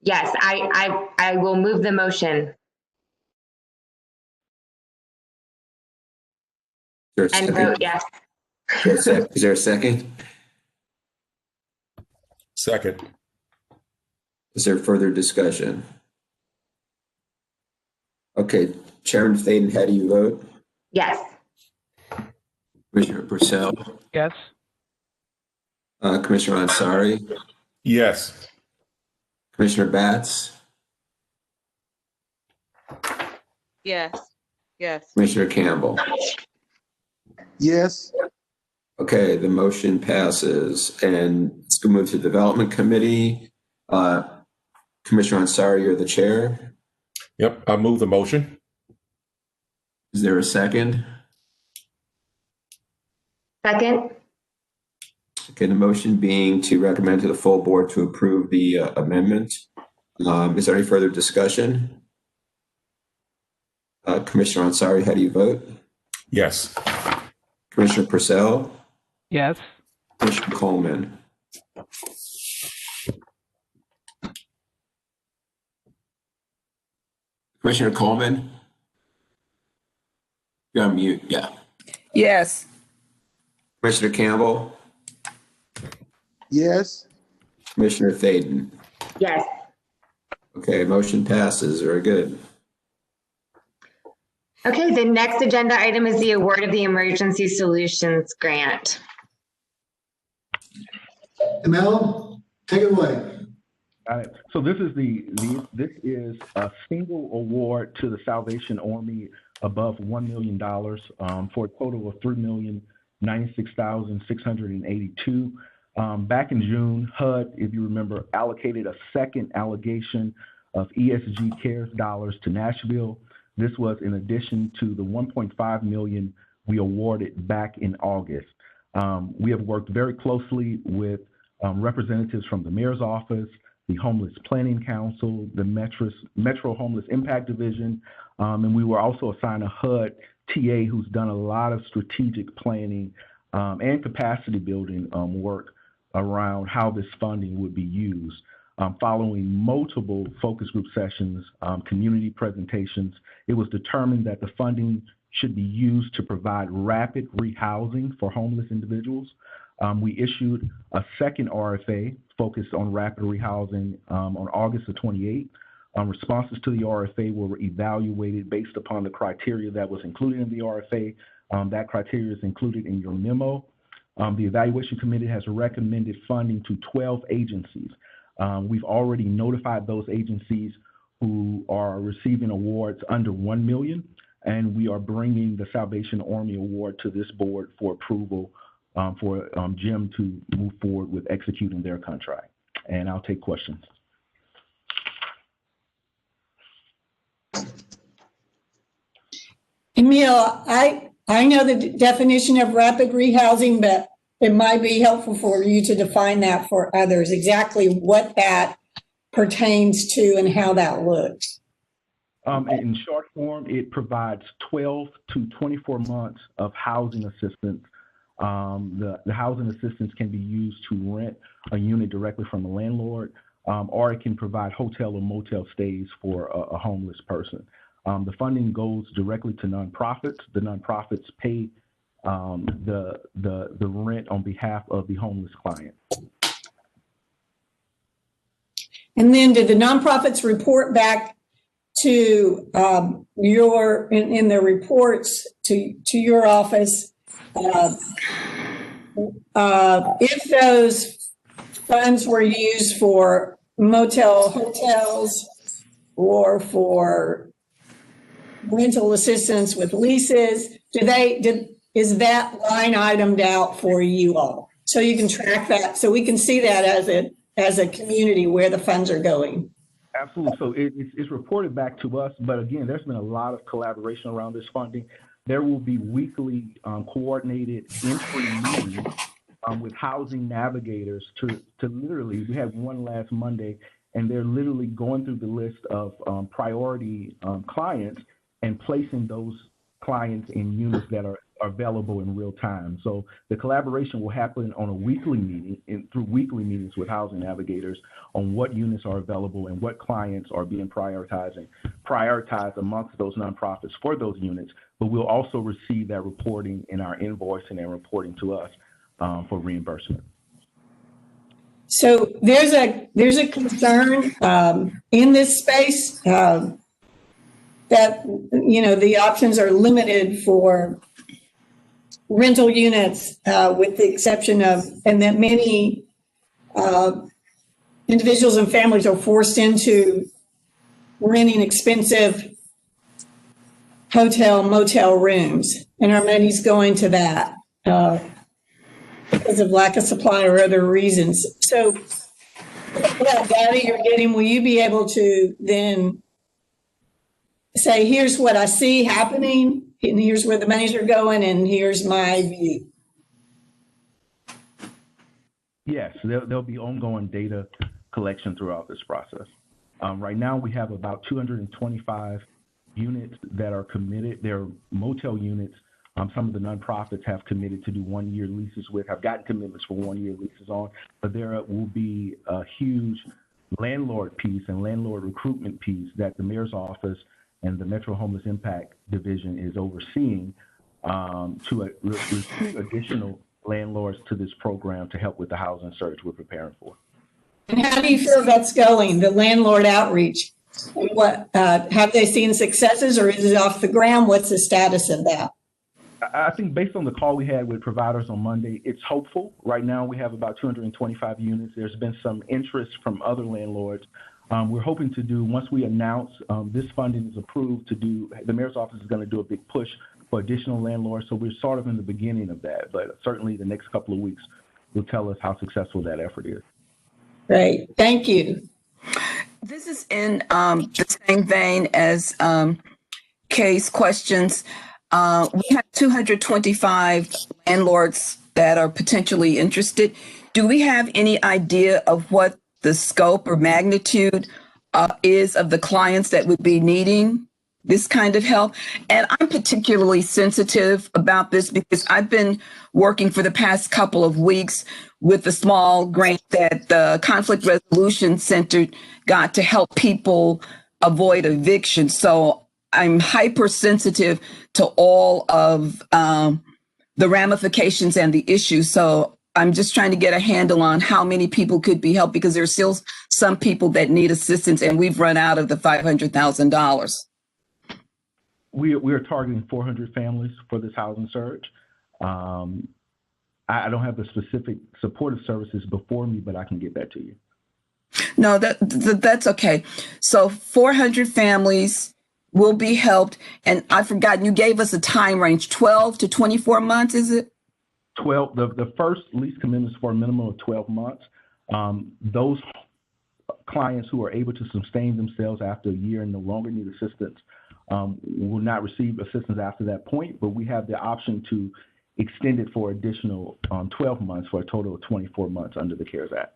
Yes, I will move the motion. And vote yes. Is there a second? Second. Is there further discussion? Okay, Chairman Thaden, how do you vote? Yes. Commissioner Purcell? Yes. Commissioner Ansari? Yes. Commissioner Batts? Yes. Yes. Commissioner Campbell? Yes. Okay, the motion passes, and let's go move to Development Committee. Commissioner Ansari, you're the chair. Yep, I move the motion. Is there a second? Second. Okay, the motion being to recommend to the full board to approve the amendment. Is there any further discussion? Commissioner Ansari, how do you vote? Yes. Commissioner Purcell? Yes. Commissioner Coleman? Commissioner Coleman? You're on mute, yeah. Yes. Commissioner Campbell? Yes. Commissioner Thaden? Yes. Okay, motion passes. Very good. Okay, the next agenda item is the award of the Emergency Solutions Grant. Mel, take it away. So this is this is a single award to the Salvation Army above $1 million for a total of $3,096,682. Back in June, HUD, if you remember, allocated a second allocation of ESG CARES dollars to Nashville. This was in addition to the $1.5 million we awarded back in August. We have worked very closely with representatives from the mayor's office, the Homeless Planning Council, the Metro Homeless Impact Division, and we were also assigned a HUD TA who's done a lot of strategic planning and capacity building work around how this funding would be used. Following multiple focus group sessions, community presentations, it was determined that the funding should be used to provide rapid rehousing for homeless individuals. We issued a second RFA focused on rapid rehousing on August the 28th. Responses to the RFA were evaluated based upon the criteria that was included in the RFA. That criteria is included in your memo. The evaluation committee has recommended funding to 12 agencies. We've already notified those agencies who are receiving awards under $1 million, and we are bringing the Salvation Army Award to this board for approval for Jim to move forward with executing their contract. And I'll take questions. Emil, I know the definition of rapid rehousing, but it might be helpful for you to define that for others, exactly what that pertains to and how that looks. In short form, it provides 12 to 24 months of housing assistance. The housing assistance can be used to rent a unit directly from a landlord, or it can provide hotel or motel stays for a homeless person. The funding goes directly to nonprofits. The nonprofits pay the rent on behalf of the homeless client. And then did the nonprofits report back to in their reports to your office if those funds were used for motel hotels or for rental assistance with leases? Is that line itemed out for you all so you can track that, so we can see that as a community where the funds are going? Absolutely. So it's reported back to us, but again, there's been a lot of collaboration around this funding. There will be weekly coordinated entry meetings with housing navigators to literally, we had one last Monday, and they're literally going through the list of priority clients and placing those clients in units that are available in real time. So the collaboration will happen on a weekly meeting, through weekly meetings with housing navigators on what units are available and what clients are being prioritized amongst those nonprofits for those units. But we'll also receive that reporting in our invoicing and reporting to us for reimbursement. So there's a concern in this space that, the options are limited for rental units, with the exception of, and that many individuals and families are forced into renting expensive hotel, motel rooms, and our money's going to that because of lack of supply or other reasons. So that data you're getting, will you be able to then say, here's what I see happening, and here's where the monies are going, and here's my view? Yes, there'll be ongoing data collection throughout this process. Right now, we have about 225 units that are committed. They're motel units. Some of the nonprofits have committed to do 1-year leases with, have gotten commitments for 1-year leases on, but there will be a huge landlord piece and landlord recruitment piece that the mayor's office and the Metro Homeless Impact Division is overseeing to recruit additional landlords to this program to help with the housing surge we're preparing for. And how do you feel that's going, the landlord outreach? And what, have they seen successes, or is it off the ground? What's the status of that? I think based on the call we had with providers on Monday, it's hopeful. Right now, we have about 225 units. There's been some interest from other landlords. We're hoping to do, once we announce this funding is approved, to do, the mayor's office is going to do a big push for additional landlords. So we're sort of in the beginning of that, but certainly the next couple of weeks will tell us how successful that effort is. Great, thank you. This is in the same vein as Kay's questions. We have 225 landlords that are potentially interested. Do we have any idea of what the scope or magnitude is of the clients that would be needing this kind of help? And I'm particularly sensitive about this because I've been working for the past couple of weeks with the small grant that the Conflict Resolution Center got to help people avoid eviction. So I'm hypersensitive to all of the ramifications and the issues. So I'm just trying to get a handle on how many people could be helped, because there's still some people that need assistance, and we've run out of the $500,000. We are targeting 400 families for this housing surge. I don't have the specific supportive services before me, but I can get that to you. No, that's okay. So 400 families will be helped. And I've forgotten, you gave us a time range, 12 to 24 months, is it? 12. The first lease commitments for a minimum of 12 months. Those clients who are able to sustain themselves after a year and no longer need assistance will not receive assistance after that point, but we have the option to extend it for additional 12 months for a total of 24 months under the CARES Act.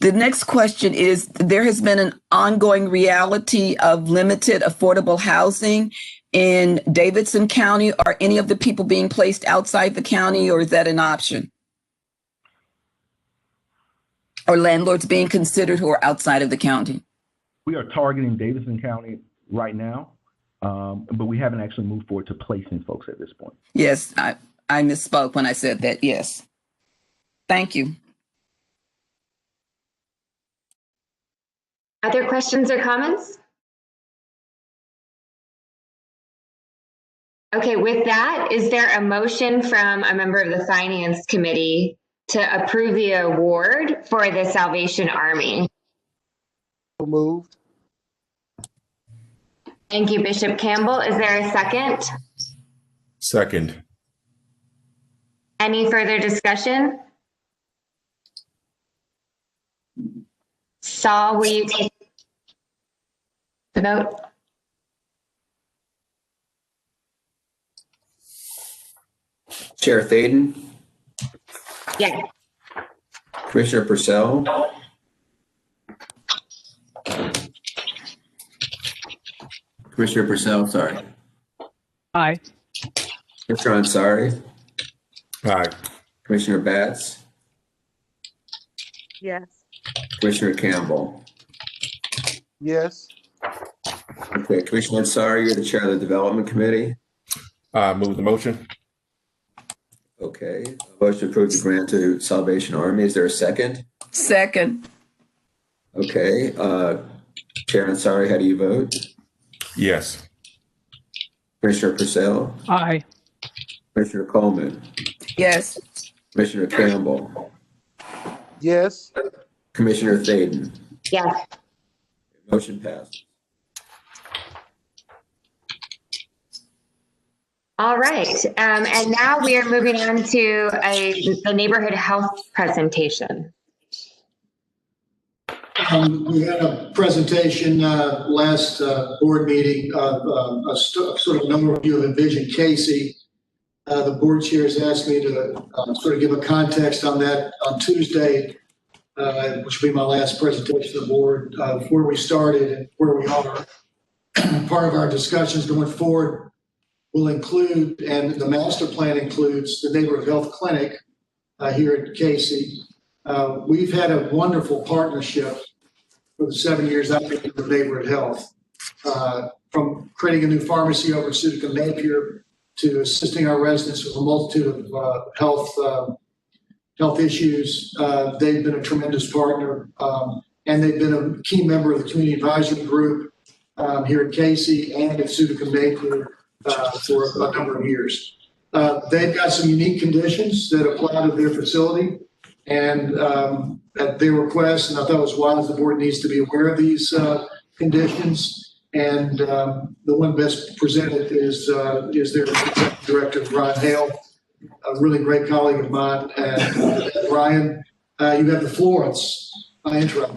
The next question is, there has been an ongoing reality of limited affordable housing in Davidson County. Are any of the people being placed outside the county, or is that an option? Or landlords being considered who are outside of the county? We are targeting Davidson County right now, but we haven't actually moved forward to placing folks at this point. Yes, I misspoke when I said that, yes. Thank you. Other questions or comments? Okay, with that, is there a motion from a member of the Finance Committee to approve the award for the Salvation Army? Moved. Thank you, Bishop Campbell. Is there a second? Second. Any further discussion? Saul, will you take the vote? Chair Thaden, Yes. Commissioner Purcell, Commissioner Purcell, sorry. Aye. Commissioner Ansari, Aye. Commissioner Batts, Yes. Commissioner Campbell. Yes. Okay, Commissioner Ansari, you're the chair of the Development Committee. Move the motion. Okay, motion approved to grant to Salvation Army. Is there a second? Second. Okay, Chair Ansari, how do you vote? Yes. Commissioner Purcell, Aye. Commissioner Coleman, Yes. Commissioner Campbell, Yes. Commissioner Thaden. Yes. Motion passed. All right. And now we are moving on to the neighborhood health presentation. We had a presentation last board meeting of a sort of an overview of Envision Casey. The board chair has asked me to sort of give a context on that on Tuesday, which will be my last presentation to the board, where we started and where we are. Part of our discussions going forward will include, and the master plan includes, the neighborhood health clinic here at Casey. We've had a wonderful partnership for the 7 years I've been with neighborhood health, from creating a new pharmacy over at Sutica Napier to assisting our residents with a multitude of health issues. They've been a tremendous partner, and they've been a key member of the community advisory group here at Casey and at Sutica Napier for a number of years. They've got some unique conditions that apply to their facility, and at their request, and I thought it was wise, the board needs to be aware of these conditions. And the one best presented is their executive director, Brian Hale, a really great colleague of mine. And Brian, you have the floor. It's my intro.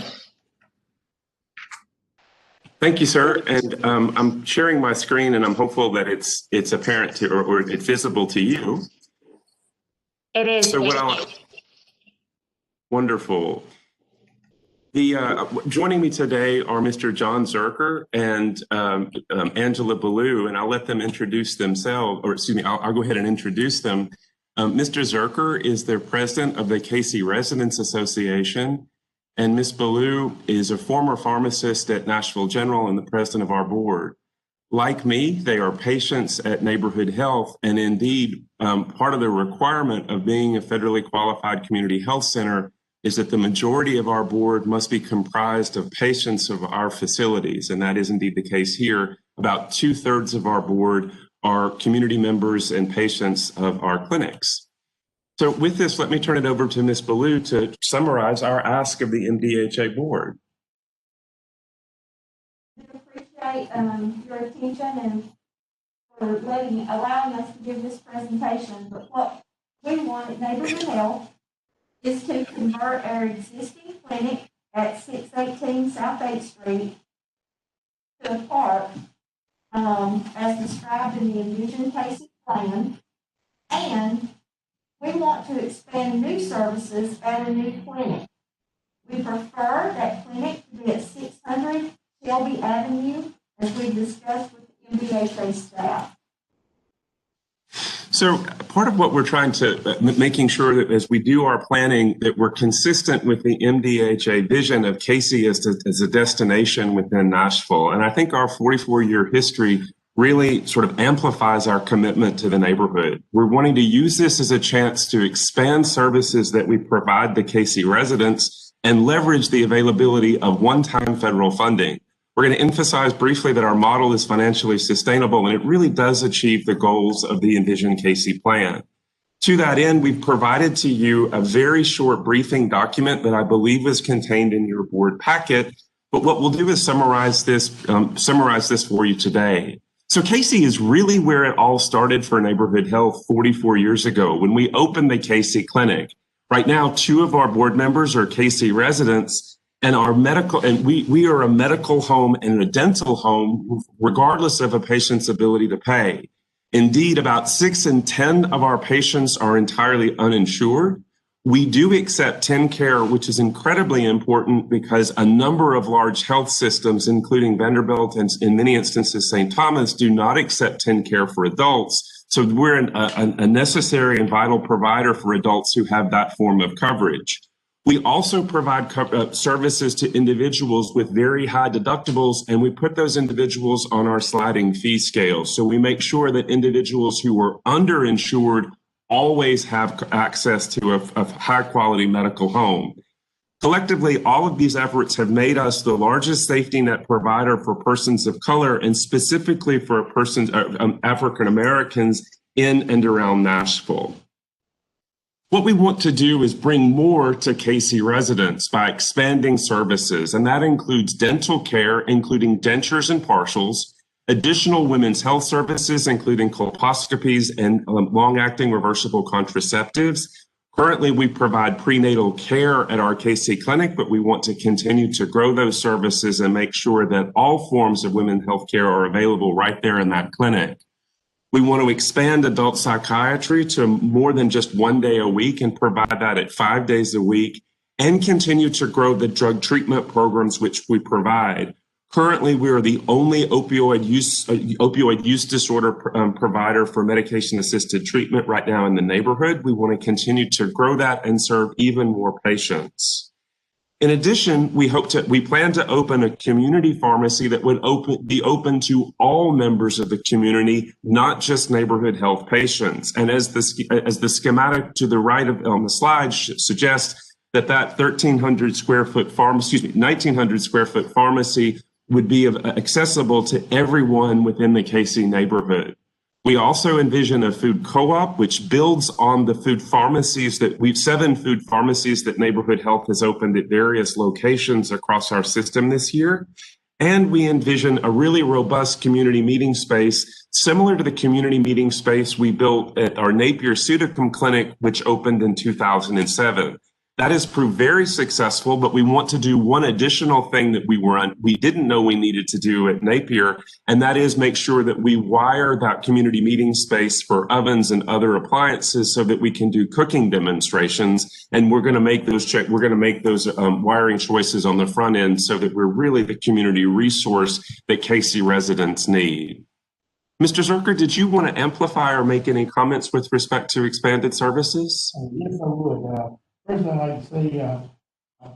Thank you, sir. And I'm sharing my screen, and I'm hopeful that it's apparent to, or it's visible to you. It is. So wonderful. Joining me today are Mr. John Zerker and Angela Ballou, and I'll let them introduce themselves, or excuse me, I'll go ahead and introduce them. Mr. Zerker is the president of the Casey Residents Association, and Ms. Ballou is a former pharmacist at Nashville General and the president of our board. Like me, they are patients at Neighborhood Health, and indeed, part of the requirement of being a federally qualified community health center is that the majority of our board must be comprised of patients of our facilities, and that is indeed the case here. About 2/3 of our board are community members and patients of our clinics. So with this, let me turn it over to Ms. Ballou to summarize our ask of the MDHA board. I appreciate your attention and for allowing us to give this presentation. But what we want at Neighborhood Health is to convert our existing clinic at 618 South 8th Street to a park as described in the Envision Casey plan, and we want to expand new services at a new clinic. We prefer that clinic to be at 600 Shelby Avenue, as we discussed with the MDHA staff. So part of what we're trying to, making sure that as we do our planning, that we're consistent with the MDHA vision of Casey as a destination within Nashville. And I think our 44-year history really sort of amplifies our commitment to the neighborhood. We're wanting to use this as a chance to expand services that we provide the Casey residents and leverage the availability of one-time federal funding. We're going to emphasize briefly that our model is financially sustainable, and it really does achieve the goals of the Envision Casey plan. To that end, we've provided to you a very short briefing document that I believe is contained in your board packet. But what we'll do is summarize this for you today. So Casey is really where it all started for Neighborhood Health 44 years ago when we opened the Casey Clinic. Right now, 2 of our board members are Casey residents, And we are a medical home and a dental home, regardless of a patient's ability to pay. Indeed, about 6 in 10 of our patients are entirely uninsured. We do accept TennCare, which is incredibly important because a number of large health systems, including Vanderbilt and in many instances St. Thomas, do not accept TennCare for adults. So we're a necessary and vital provider for adults who have that form of coverage. We also provide services to individuals with very high deductibles, and we put those individuals on our sliding fee scale. So we make sure that individuals who are underinsured always have access to a high quality medical home. Collectively, all of these efforts have made us the largest safety net provider for persons of color and specifically for African Americans in and around Nashville. What we want to do is bring more to KC residents by expanding services, and that includes dental care, including dentures and partials, additional women's health services, including colposcopies and long-acting reversible contraceptives. Currently, we provide prenatal care at our KC clinic, but we want to continue to grow those services and make sure that all forms of women's health care are available right there in that clinic. We want to expand adult psychiatry to more than just 1 day a week and provide that at 5 days a week, and continue to grow the drug treatment programs which we provide. Currently, we are the only opioid use disorder provider for medication-assisted treatment right now in the neighborhood. We want to continue to grow that and serve even more patients. In addition, we plan to open a community pharmacy that would be open to all members of the community, not just neighborhood health patients. And as the schematic to the right on the slide suggests, that 1,900 square foot pharmacy would be accessible to everyone within the KC neighborhood. We also envision a food co-op, which builds on the food pharmacies that 7 food pharmacies that Neighborhood Health has opened at various locations across our system this year. And we envision a really robust community meeting space, similar to the community meeting space we built at our Napier Pseudocum Clinic, which opened in 2007. That has proved very successful, but we want to do one additional thing that we didn't know we needed to do at Napier, and that is make sure that we wire that community meeting space for ovens and other appliances so that we can do cooking demonstrations. And we're going to make those wiring choices on the front end so that we're really the community resource that KC residents need. Mr. Zerker, did you want to amplify or make any comments with respect to expanded services? Yes, I would. First, I'd like to say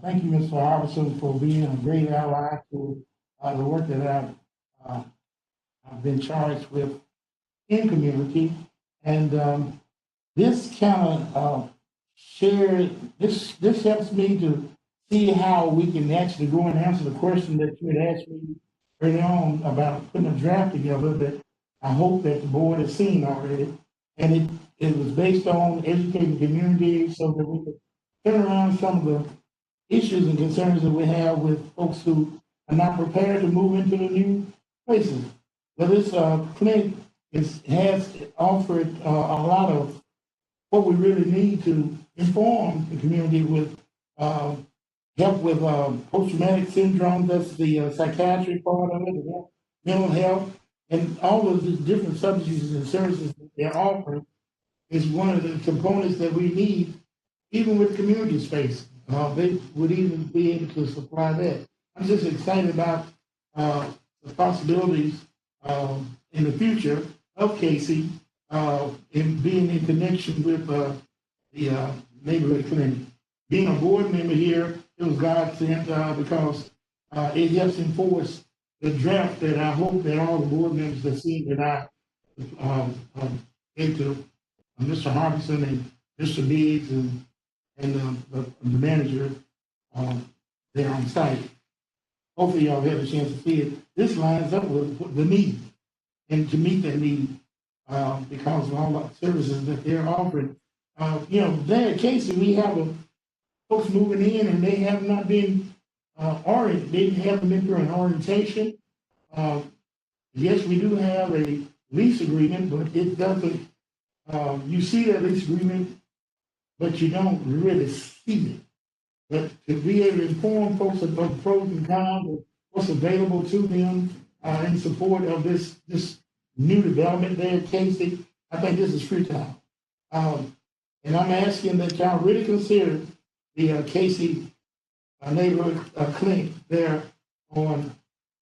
thank you, Mr. Harbison, for being a great ally to the work that I've been charged with in community. And this kind of this helps me to see how we can actually go and answer the question that you had asked me early on about putting a draft together that I hope that the board has seen already. And it was based on educating the community so that we could turn around some of the issues and concerns that we have with folks who are not prepared to move into the new places. But this clinic has offered a lot of what we really need to inform the community with help with post-traumatic syndrome. That's the psychiatry part of it, mental health, and all of the different subsidies and services that they're offering is one of the components that we need. Even with community space, they would even be able to supply that. I'm just excited about the possibilities in the future of KC in being in connection with the neighborhood clinic. Being a board member here, it was godsend because it helps enforce the draft that I hope that all the board members have seen that I gave to Mr. Harbison and Mr. Biggs and the manager there on site. Hopefully y'all have a chance to see it. This lines up with the need and to meet that need because of all the services that they're offering. There at Casey, we have folks moving in and they have not been oriented. They haven't been through an orientation. Yes, we do have a lease agreement, but it doesn't, you see that lease agreement but you don't really see it. but to be able to inform folks of the pros and cons of what's available to them in support of this new development there at Casey, I think this is free time. And I'm asking that y'all really consider the Casey neighborhood clinic there on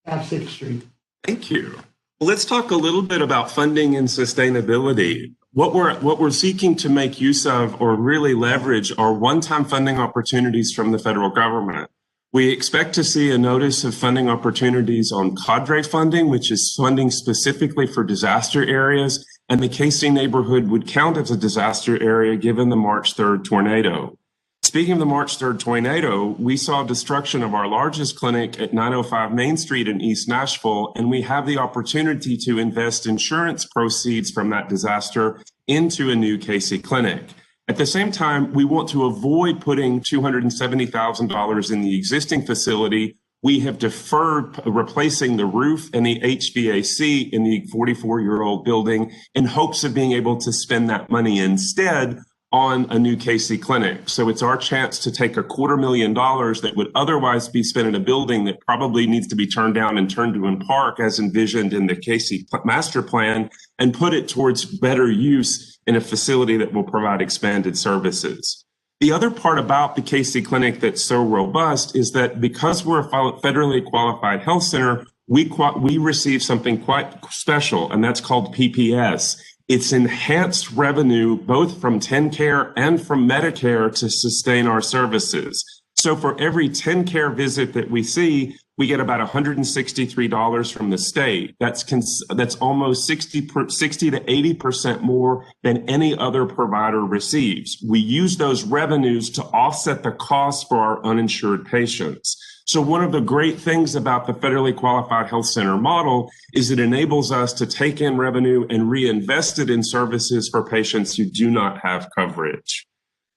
South 6th Street. Thank you. Well, let's talk a little bit about funding and sustainability. What we're seeking to make use of or really leverage are one-time funding opportunities from the federal government. We expect to see a notice of funding opportunities on cadre funding, which is funding specifically for disaster areas, and the Casey neighborhood would count as a disaster area given the March 3rd tornado. Speaking of the March 3rd tornado, we saw destruction of our largest clinic at 905 Main Street in East Nashville, and we have the opportunity to invest insurance proceeds from that disaster into a new Casey clinic. At the same time, we want to avoid putting $270,000 in the existing facility. We have deferred replacing the roof and the HVAC in the 44-year-old building in hopes of being able to spend that money instead on a new Casey clinic. So it's our chance to take $250,000 that would otherwise be spent in a building that probably needs to be turned down and turned to a park as envisioned in the Casey master plan and put it towards better use in a facility that will provide expanded services. The other part about the Casey clinic that's so robust is that because we're a federally qualified health center, we receive something quite special, and that's called PPS. It's enhanced revenue both from TennCare and from Medicare to sustain our services. So for every TennCare visit that we see, we get about $163 from the state. That's almost 60 to 80% more than any other provider receives. We use those revenues to offset the costs for our uninsured patients. So one of the great things about the federally qualified health center model is it enables us to take in revenue and reinvest it in services for patients who do not have coverage.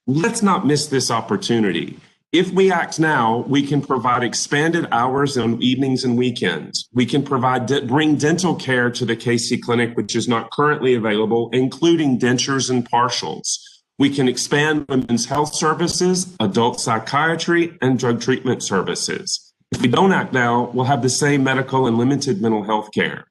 Let's not miss this opportunity. If we act now, we can provide expanded hours on evenings and weekends. We can bring dental care to the Casey Clinic, which is not currently available, including dentures and partials. We can expand women's health services, adult psychiatry, and drug treatment services. If we don't act now, we'll have the same medical and limited mental health care.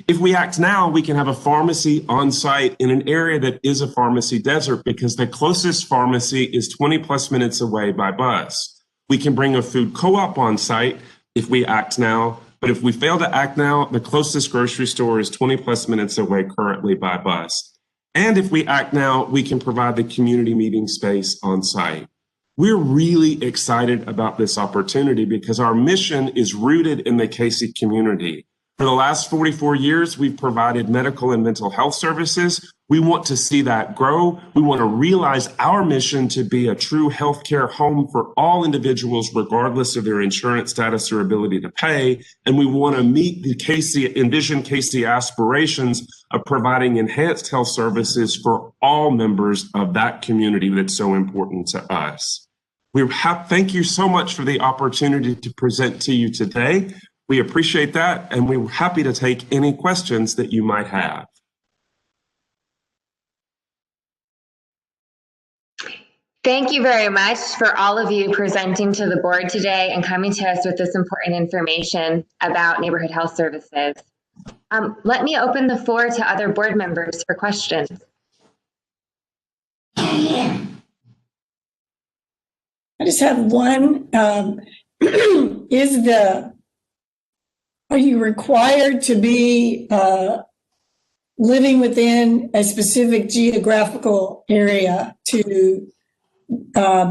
If we act now, we can have a pharmacy on site in an area that is a pharmacy desert because the closest pharmacy is 20 plus minutes away by bus. We can bring a food co-op on site if we act now, but if we fail to act now, the closest grocery store is 20 plus minutes away currently by bus. And if we act now, we can provide the community meeting space on site. We're really excited about this opportunity because our mission is rooted in the Casey community. For the last 44 years, we've provided medical and mental health services. We want to see that grow. We want to realize our mission to be a true healthcare home for all individuals, regardless of their insurance status or ability to pay. And we want to meet the envision Casey aspirations of providing enhanced health services for all members of that community that's so important to us. Thank you so much for the opportunity to present to you today. We appreciate that, and we're happy to take any questions that you might have. Thank you very much for all of you presenting to the board today and coming to us with this important information about neighborhood health services. Let me open the floor to other board members for questions. I just have one. Are you required to be living within a specific geographical area to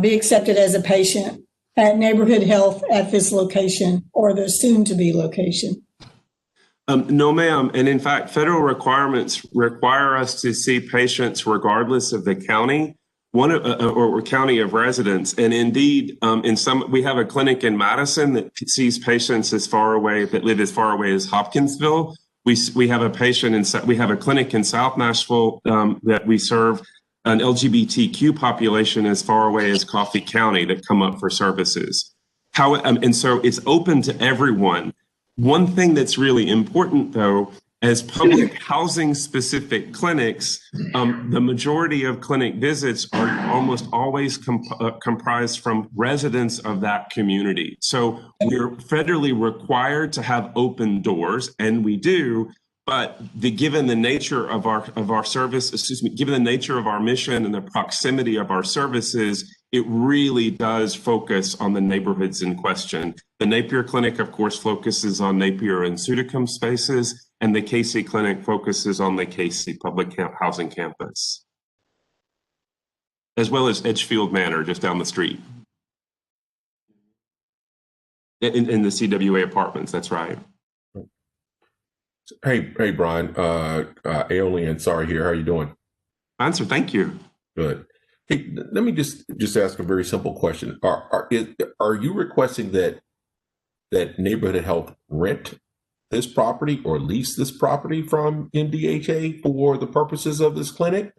be accepted as a patient at neighborhood health at this location or the soon-to-be location? No, ma'am. And in fact, federal requirements require us to see patients regardless of the county, or county of residence. And indeed, we have a clinic in Madison that sees patients that live as far away as Hopkinsville. We have a clinic in South Nashville that we serve an LGBTQ population as far away as Coffee County that come up for services. And so it's open to everyone. One thing that's really important, though, As public housing specific clinics, the majority of clinic visits are almost always comprised from residents of that community. So we're federally required to have open doors, and we do. But given the nature of our service, given the nature of our mission and the proximity of our services, it really does focus on the neighborhoods in question. The Napier Clinic, of course, focuses on Napier and Sudicum spaces, and the Casey Clinic focuses on the Casey Public Housing Campus, as well as Edgefield Manor just down the street. In the CWA apartments, that's right. Hey, Brian, Aeolian, sorry here. How are you doing? Fine, sir. Thank you. Good. Hey, let me just ask a very simple question. Are you requesting that Neighborhood Health rent this property or lease this property from MDHA for the purposes of this clinic?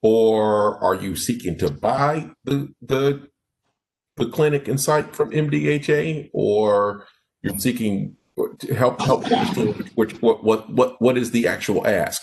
Or are you seeking to buy the clinic and site from MDHA, or you're seeking to help understand what is the actual ask?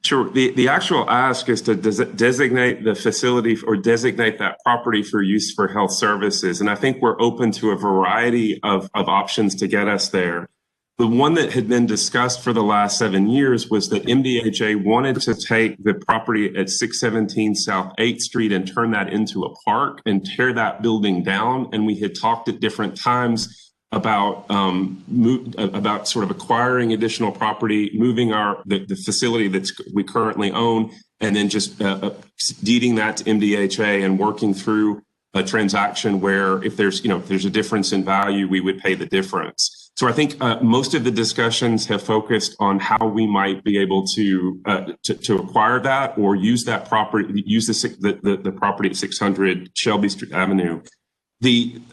Sure. The actual ask is to designate the facility or designate that property for use for health services. And I think we're open to a variety of options to get us there. The one that had been discussed for the last 7 years was that MDHA wanted to take the property at 617 South 8th Street and turn that into a park and tear that building down. And we had talked at different times about sort of acquiring additional property, moving the facility that we currently own, and then just deeding that to MDHA and working through a transaction where if there's a difference in value, we would pay the difference. So I think most of the discussions have focused on how we might be able to acquire that or use that property, use the property at 600 Shelby Street Avenue.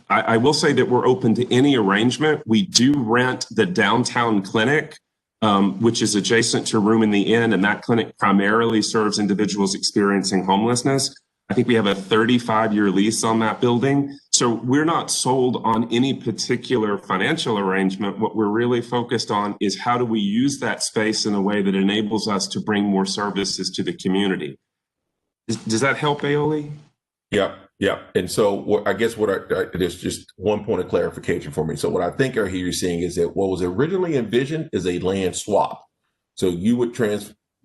I will say that we're open to any arrangement. We do rent the downtown clinic, which is adjacent to Room in the Inn, and that clinic primarily serves individuals experiencing homelessness. I think we have a 35-year lease on that building. So we're not sold on any particular financial arrangement. What we're really focused on is how do we use that space in a way that enables us to bring more services to the community. Does that help, Aoli? Yeah. And so I guess there's just one point of clarification for me. So what I think I hear you saying is that what was originally envisioned is a land swap. So you would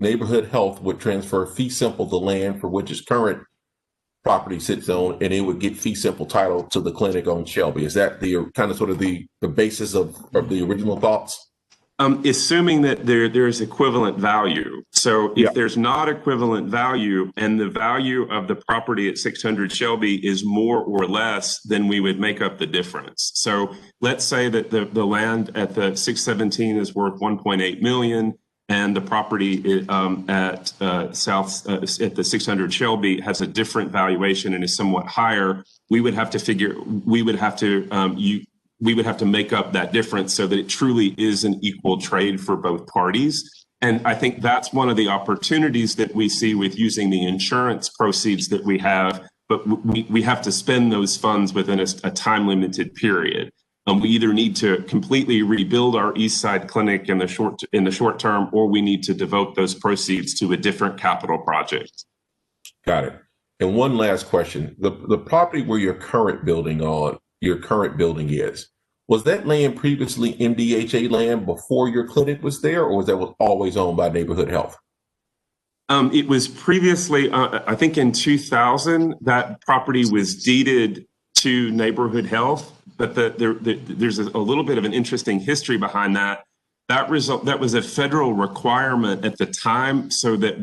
Neighborhood Health would transfer fee simple the land for which its current property sits on, and it would get fee simple title to the clinic on Shelby. Is that the kind of sort of the basis of the original thoughts? Assuming that there is equivalent value. So if there's not equivalent value and the value of the property at 600 Shelby is more or less, then we would make up the difference. So let's say that the land at the 617 is worth 1.8 million. And the property at the 600 Shelby has a different valuation and is somewhat higher. We would have to make up that difference so that it truly is an equal trade for both parties. And I think that's one of the opportunities that we see with using the insurance proceeds that we have, but we have to spend those funds within a time limited period. We either need to completely rebuild our East Side Clinic in the short term, or we need to devote those proceeds to a different capital project. Got it. And one last question: the property where your current building is, was that land previously MDHA land before your clinic was there, or was that always owned by Neighborhood Health? It was previously, I think in 2000, that property was deeded to Neighborhood Health. But there's a little bit of an interesting history behind that. That was a federal requirement at the time, so that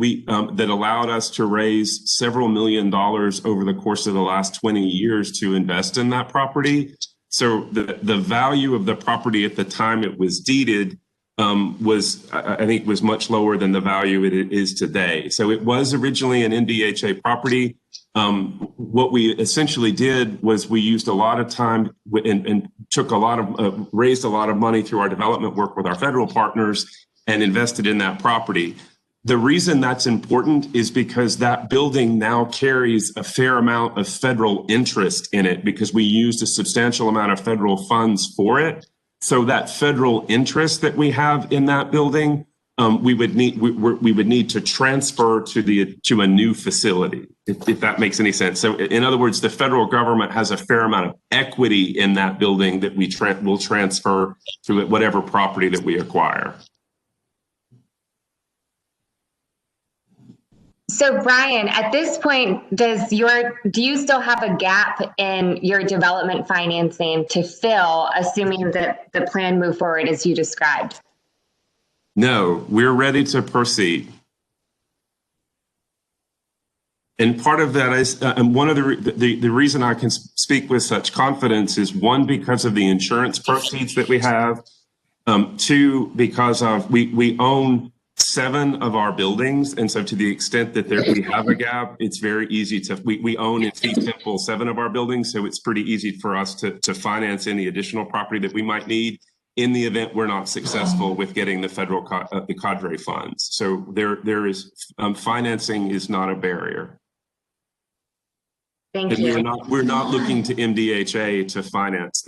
that allowed us to raise several $1 million over the course of the last 20 years to invest in that property. So the value of the property at the time it was deeded was much lower than the value it is today. So it was originally an MDHA property. What we essentially did was we used a lot of time and raised a lot of money through our development work with our federal partners and invested in that property. The reason that's important is because that building now carries a fair amount of federal interest in it because we used a substantial amount of federal funds for it. So that federal interest that we have in that building we would need to transfer to a new facility, if that makes any sense. So in other words, the federal government has a fair amount of equity in that building that we will transfer to whatever property that we acquire. So Brian, at this point, do you still have a gap in your development financing to fill, assuming that the plan moved forward as you described? No, we're ready to proceed. And part of that is, and one of the reason I can speak with such confidence is, one, because of the insurance proceeds that we have. Two, because we own 7 of our buildings. And so to the extent that we have a gap, it's very easy we own in fee simple 7 of our buildings. So it's pretty easy for us to finance any additional property that we might need in the event we're not successful with getting the federal the cadre funds. So there is financing is not a barrier. Thank you. We're not looking to MDHA to finance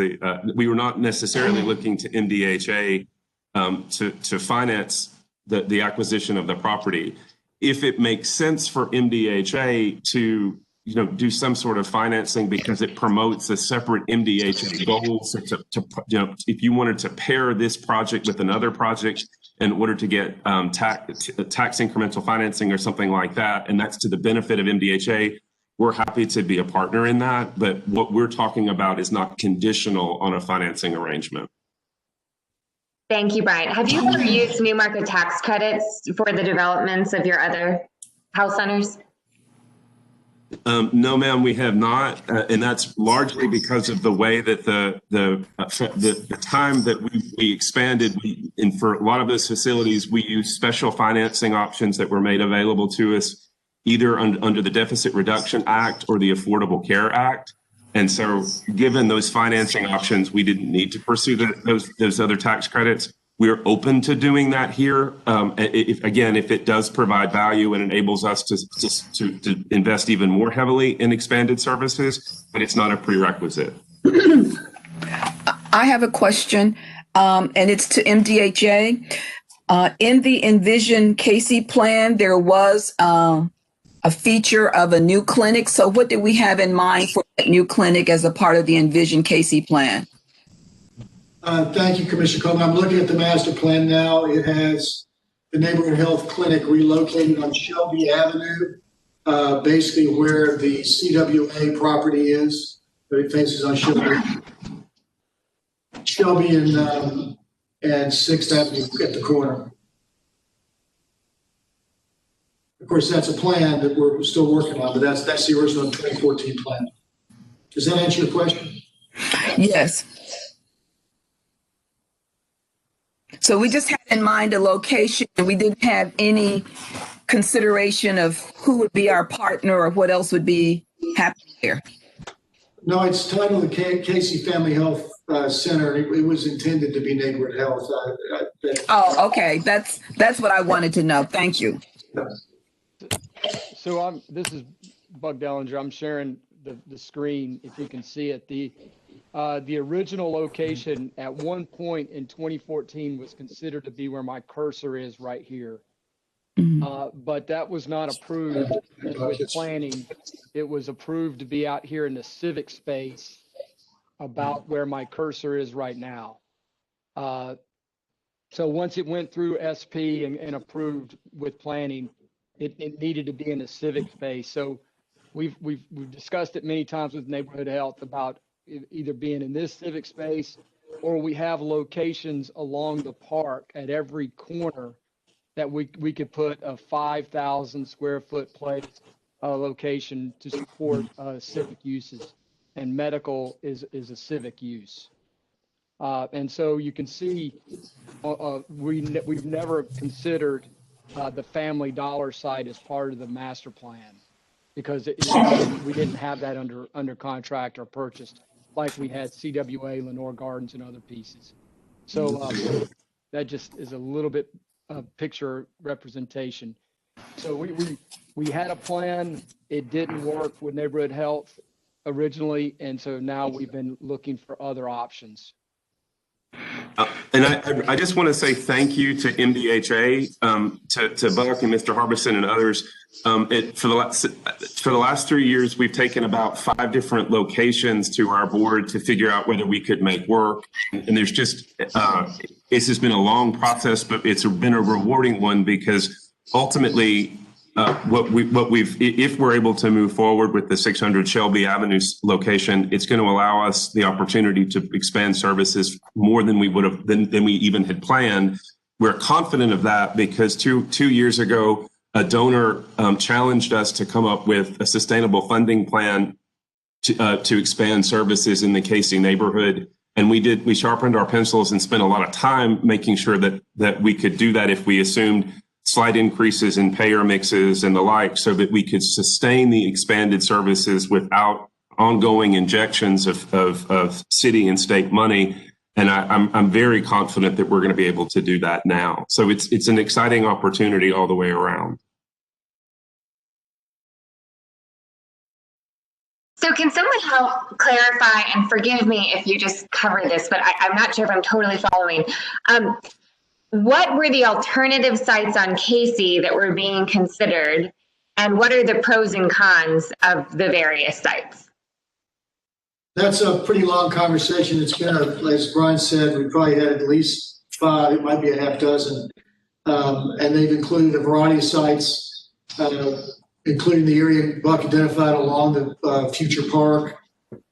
we were not necessarily looking to MDHA to finance the acquisition of the property. If it makes sense for MDHA to do some sort of financing because it promotes a separate MDHA goal, so if you wanted to pair this project with another project in order to get tax incremental financing or something like that, and that's to the benefit of MDHA, we're happy to be a partner in that. But what we're talking about is not conditional on a financing arrangement. Thank you, Brian. Have you ever used new market tax credits for the developments of your other house centers? No, ma'am, we have not, and that's largely because of the way that the time that we expanded. And for a lot of those facilities, we use special financing options that were made available to us either under the Deficit Reduction Act or the Affordable Care Act. And so, given those financing options, we didn't need to pursue those other tax credits. We're open to doing that here. If it does provide value and enables us to invest even more heavily in expanded services, but it's not a prerequisite. I have a question, and it's to MDHA. In the Envision Casey plan, there was a feature of a new clinic. So what do we have in mind for that new clinic as a part of the Envision Casey plan? Thank you, Commissioner Coleman. I'm looking at the master plan now. It has the neighborhood health clinic relocated on Shelby Avenue, basically where the CWA property is, but it faces on Shelby and 6th Avenue at the corner. Of course, that's a plan that we're still working on, but that's the original 2014 plan. Does that answer your question? Yes. So we just had in mind a location, and we didn't have any consideration of who would be our partner or what else would be happening there. No, it's titled the Casey Family Health Center. It was intended to be neighborhood health. Oh, okay. That's what I wanted to know. Thank you. So this is Bug Dellinger. I'm sharing the screen if you can see it. The original location at one point in 2014 was considered to be where my cursor is right here. But that was not approved with planning. It was approved to be out here in the civic space about where my cursor is right now. So once it went through SP and approved with planning, it needed to be in the civic space. So we've discussed it many times with neighborhood health about either being in this civic space, or we have locations along the park at every corner that we could put a 5,000 square foot place location to support civic uses, and medical is a civic use. And so you can see we've never considered the Family Dollar site as part of the master plan because we didn't have that under contract or purchased like we had CWA, Lenore Gardens, and other pieces. So that just is a little bit of picture representation. So we had a plan. It didn't work with neighborhood health originally, and so now we've been looking for other options. And I just want to say thank you to MDHA, to Buck and Mr. Harbison and others. For the last 3 years, we've taken about 5 different locations to our board to figure out whether we could make work. And there's just, this has been a long process, but it's been a rewarding one because ultimately, if we're able to move forward with the 600 Shelby Avenue location, it's going to allow us the opportunity to expand services more than we would have than we even had planned. We're confident of that because two years ago, a donor challenged us to come up with a sustainable funding plan to expand services in the Casey neighborhood. And we sharpened our pencils and spent a lot of time making sure that we could do that if we assumed slight increases in payer mixes and the like, so that we could sustain the expanded services without ongoing injections of city and state money. And I'm very confident that we're going to be able to do that now. So it's an exciting opportunity all the way around. So can someone help clarify, and forgive me if you just cover this, but I'm not sure if I'm totally following. What were the alternative sites on Casey that were being considered, and what are the pros and cons of the various sites? That's a pretty long conversation. It's been, as Brian said, we probably had at least 5, it might be a half dozen. And they've included a variety of sites, including the area Buck identified along the future park.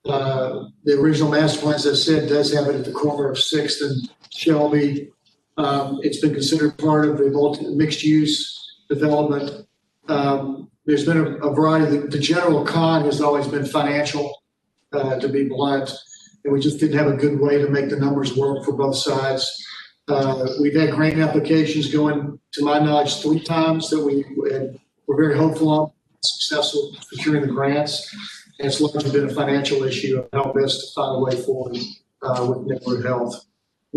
The original master plan, as I said, does have it at the corner of 6th and Shelby. It's been considered part of the mixed-use development. There's been a variety. The general con has always been financial, to be blunt, and we just didn't have a good way to make the numbers work for both sides. We've had grant applications going, to my knowledge, 3 times that we're very hopeful on, successful securing the grants, and it's largely been a financial issue of how best to find a way forward with neighborhood health.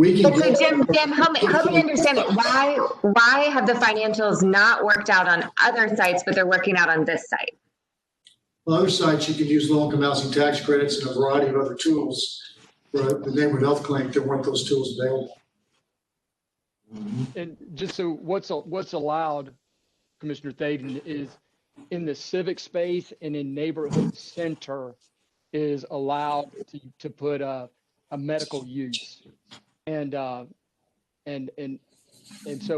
So Jim, help me understand it. Why have the financials not worked out on other sites, but they're working out on this site? On other sites, you can use low-income housing tax credits and a variety of other tools. For the neighborhood health clinic, there weren't those tools available. And just so what's allowed, Commissioner Thaden, is in the civic space and in neighborhood center is allowed to put a medical use. And so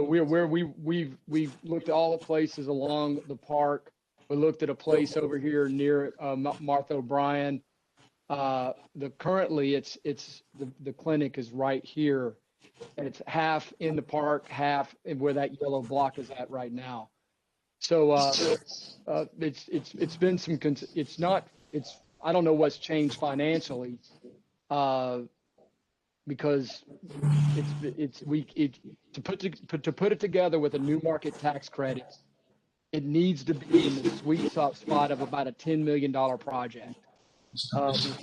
we've looked at all the places along the park. We looked at a place over here near Martha O'Brien. Currently the clinic is right here, and it's half in the park, half where that yellow block is at right now. So it's been some. I don't know what's changed financially. Because to put it together with a new market tax credit, it needs to be in the sweet spot of about a $10 million project.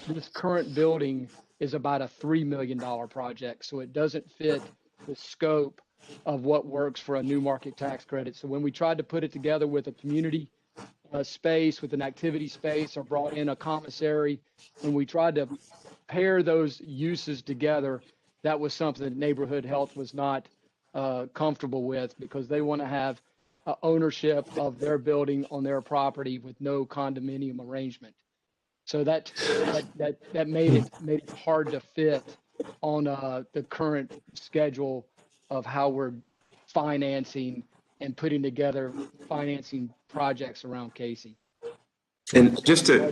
This current building is about a $3 million project, so it doesn't fit the scope of what works for a new market tax credit. So when we tried to put it together with a community space, with an activity space, or brought in a commissary, when we tried to pair those uses together, that was something that neighborhood health was not comfortable with, because they want to have ownership of their building on their property with no condominium arrangement. So that made it hard to fit on the current schedule of how we're financing and putting together financing projects around Casey. And just to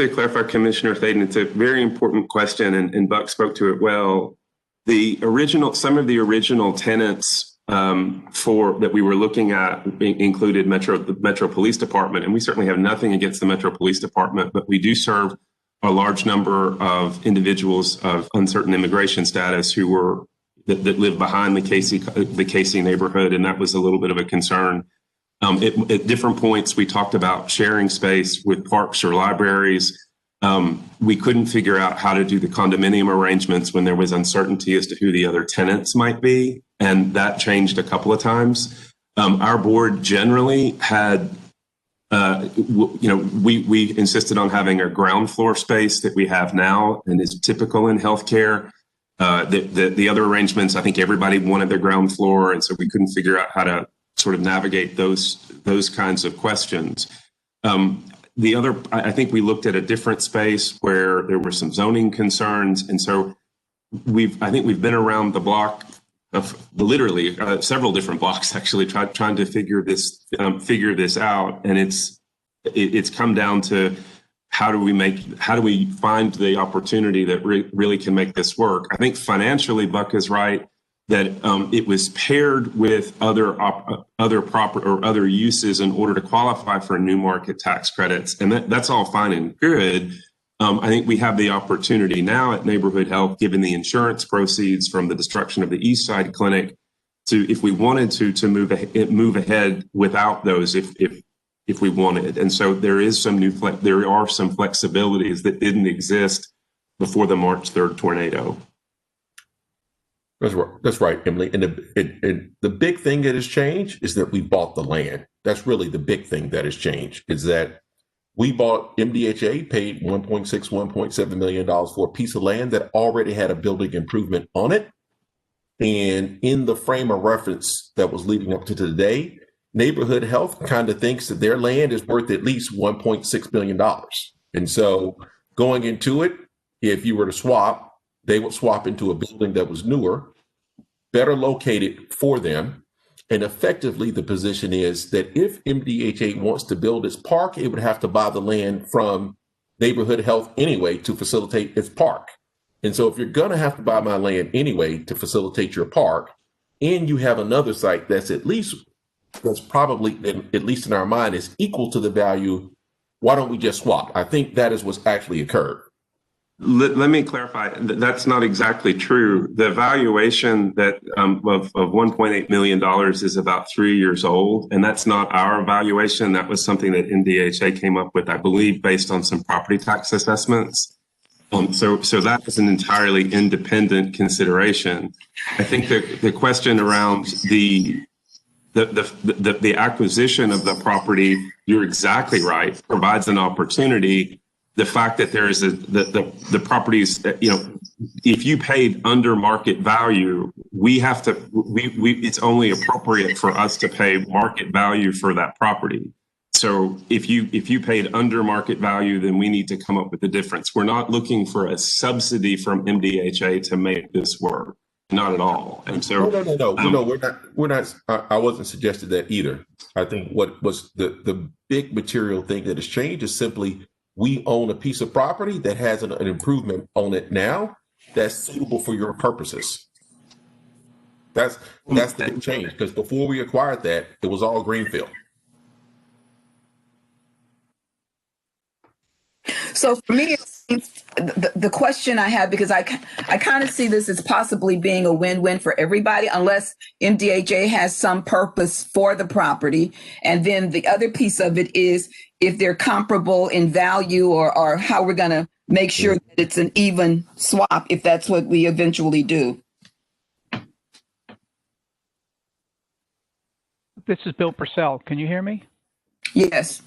clarify, Commissioner Thaden, it's a very important question, and Buck spoke to it well. Some of the original tenants that we were looking at included the Metro Police Department, and we certainly have nothing against the Metro Police Department, but we do serve a large number of individuals of uncertain immigration status that live behind the Casey neighborhood, and that was a little bit of a concern. At different points, we talked about sharing space with parks or libraries. We couldn't figure out how to do the condominium arrangements when there was uncertainty as to who the other tenants might be, and that changed a couple of times. Our board generally had, we insisted on having a ground floor space that we have now and is typical in healthcare. The other arrangements, I think everybody wanted their ground floor, and so we couldn't figure out how to sort of navigate those kinds of questions. I think we looked at a different space where there were some zoning concerns, and so I think we've been around the block of literally several different blocks actually trying to figure this out, and it's come down to how do we find the opportunity that really can make this work. I think financially Buck is right that it was paired with other proper or other uses in order to qualify for new market tax credits, and that's all fine and good. I think we have the opportunity now at Neighborhood Health, given the insurance proceeds from the destruction of the East Side Clinic, to, if we wanted to move ahead without those, if we wanted. And so there are some flexibilities that didn't exist before the March 3rd tornado. That's right, Emily. And the big thing that has changed is that we bought the land. That's really the big thing that has changed, is that we bought, MDHA paid $1.6, $1.7 million for a piece of land that already had a building improvement on it. And in the frame of reference that was leading up to today, Neighborhood Health kind of thinks that their land is worth at least $1.6 billion. And so going into it, if you were to swap, they would swap into a building that was newer, better located for them. And effectively, the position is that if MDHA wants to build its park, it would have to buy the land from Neighborhood Health anyway to facilitate its park. And so if you're going to have to buy my land anyway to facilitate your park, and you have another site that's probably, at least in our mind, is equal to the value, why don't we just swap? I think that is what's actually occurred. Let me clarify. That's not exactly true. The valuation that of $1.8 million is about 3 years old, and that's not our valuation. That was something that MDHA came up with, I believe, based on some property tax assessments. So that is an entirely independent consideration. I think the question around the acquisition of the property, you're exactly right, provides an opportunity. The fact that there is the properties, if you paid under market value, it's only appropriate for us to pay market value for that property. So if you paid under market value, then we need to come up with the difference. We're not looking for a subsidy from MDHA to make this work. Not at all. And so no, we're not. I wasn't suggesting that either. I think what was the big material thing that has changed is simply we own a piece of property that has an improvement on it now that's suitable for your purposes. That's the big change, because before we acquired that, it was all greenfield. So for me, the question I have, because I kind of see this as possibly being a win-win for everybody, unless MDHA has some purpose for the property. And then the other piece of it is if they're comparable in value, or how we're going to make sure that it's an even swap, if that's what we eventually do. This is Bill Purcell. Can you hear me? Yes.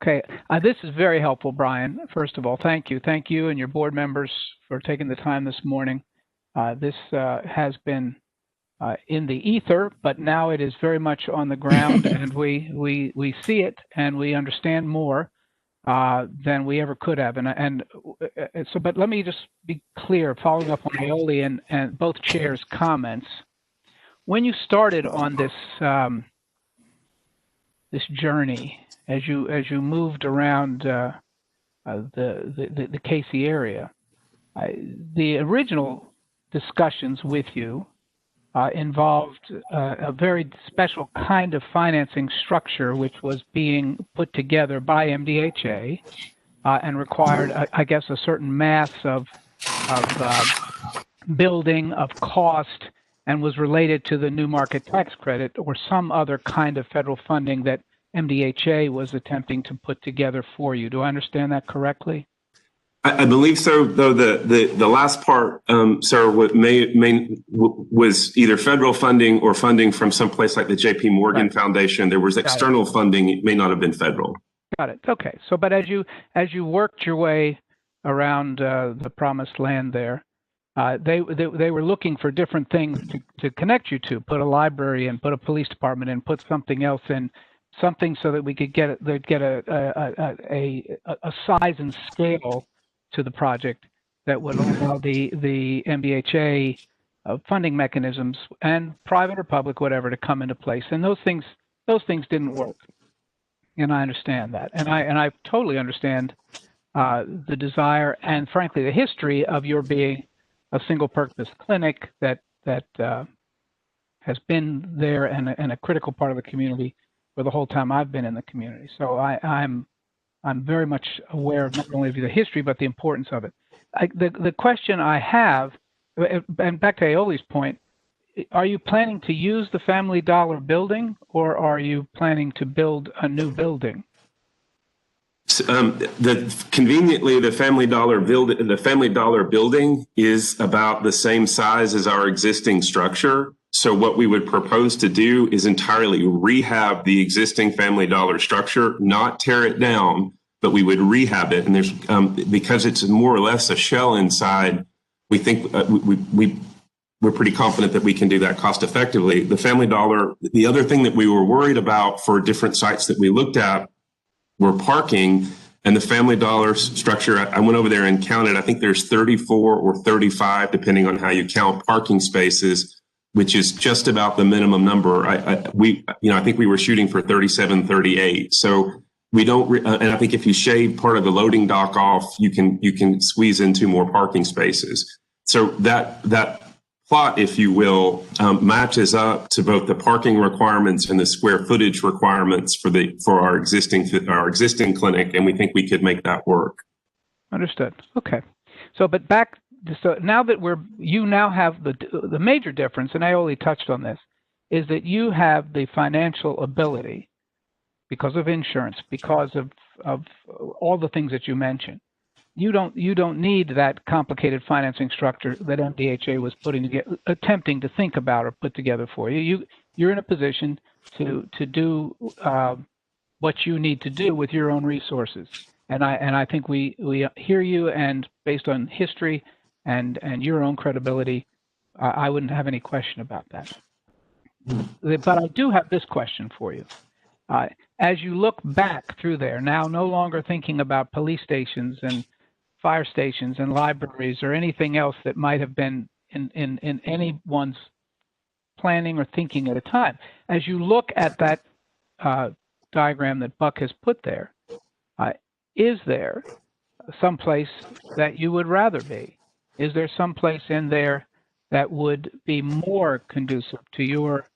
Okay. This is very helpful, Brian. First of all, thank you. Thank you and your board members for taking the time this morning. This has been in the ether, but now it is very much on the ground, and we see it and we understand more than we ever could have. But let me just be clear, following up on Aoli and both chairs' comments. When you started on this this journey, as you moved around the Casey area, the original discussions with you involved a very special kind of financing structure, which was being put together by MDHA and required, I guess, a certain mass of building, of cost, and was related to the new market tax credit or some other kind of federal funding that MDHA was attempting to put together for you. Do I understand that correctly? I believe so, though the last part, sir, was either federal funding or funding from some place like the J.P. Morgan Foundation. There was external funding; it may not have been federal. Got it. Okay. So, but as you worked your way around the promised land there, they were looking for different things to connect you to, put a library in, put a police department in, put something else in, something so that we could get a size and scale to the project that would allow the MDHA funding mechanisms, and private or public, whatever, to come into place. And those things didn't work. And I understand that. And I totally understand the desire and, frankly, the history of your being a single purpose clinic that has been there and a critical part of the community for the whole time I've been in the community. So I'm very much aware of not only the history, but the importance of it. The question I have, and back to Aoli's point, are you planning to use the Family Dollar building, or are you planning to build a new building? Conveniently, the Family Dollar building is about the same size as our existing structure. So what we would propose to do is entirely rehab the existing Family Dollar structure, not tear it down, but we would rehab it. And there's because it's more or less a shell inside, we think we're pretty confident that we can do that cost effectively. The Family Dollar, the other thing that we were worried about for different sites that we looked at were parking. And the Family Dollar structure, I went over there and counted, I think there's 34 or 35, depending on how you count, parking spaces, which is just about the minimum number. I think we were shooting for 37, 38. So we don't, and I think if you shave part of the loading dock off, you can squeeze in 2 more parking spaces. So that plot, if you will, matches up to both the parking requirements and the square footage requirements for our existing clinic, and we think we could make that work. Understood. Okay. So now that you now have the major difference, and I only touched on this, is that you have the financial ability, because of insurance, because of all the things that you mentioned. You don't need that complicated financing structure that MDHA was attempting to think about or put together for you. You're in a position to do what you need to do with your own resources. And I think we hear you, and based on history and your own credibility, I wouldn't have any question about that. But I do have this question for you. As you look back through there, now no longer thinking about police stations and fire stations and libraries or anything else that might have been in anyone's planning or thinking at a time. As you look at that diagram that Buck has put there, is there some place that you would rather be? Is there some place in there that would be more conducive to your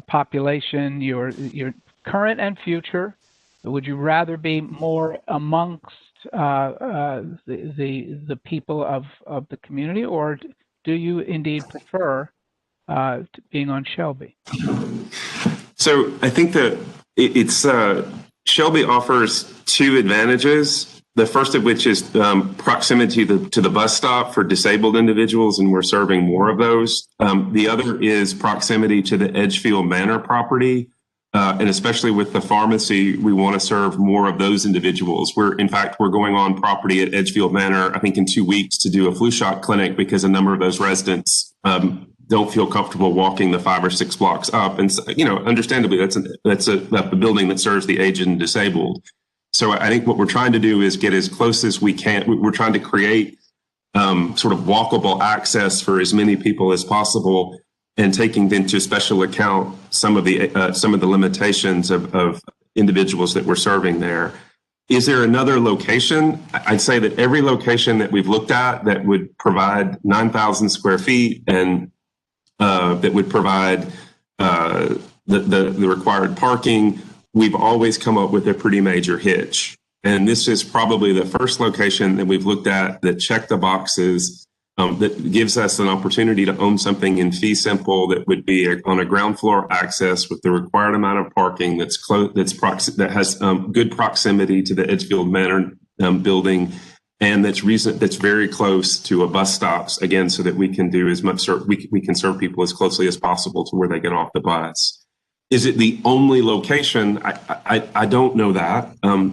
population, your current and future? Would you rather be more amongst the people of the community, or do you indeed prefer being on Shelby? So I think that it's Shelby offers 2 advantages. The first of which is proximity to the bus stop for disabled individuals, and we're serving more of those. The other is proximity to the Edgefield Manor property. And especially with the pharmacy, we want to serve more of those individuals. We're going on property at Edgefield Manor, I think in 2 weeks, to do a flu shot clinic because a number of those residents don't feel comfortable walking the 5 or 6 blocks up. And, understandably, that's a building that serves the aged and disabled. So I think what we're trying to do is get as close as we can. We're trying to create sort of walkable access for as many people as possible, and taking into special account some of the limitations of individuals that we're serving there. Is there another location? I'd say that every location that we've looked at that would provide 9,000 square feet and that would provide the required parking, we've always come up with a pretty major hitch. And this is probably the first location that we've looked at that checked the boxes, that gives us an opportunity to own something in fee simple that would be on a ground floor access with the required amount of parking that has good proximity to the Edgefield Manor building, and that's very close to a bus stops, again, so that we can do as much, we can serve people as closely as possible to where they get off the bus. Is it the only location? I don't know that.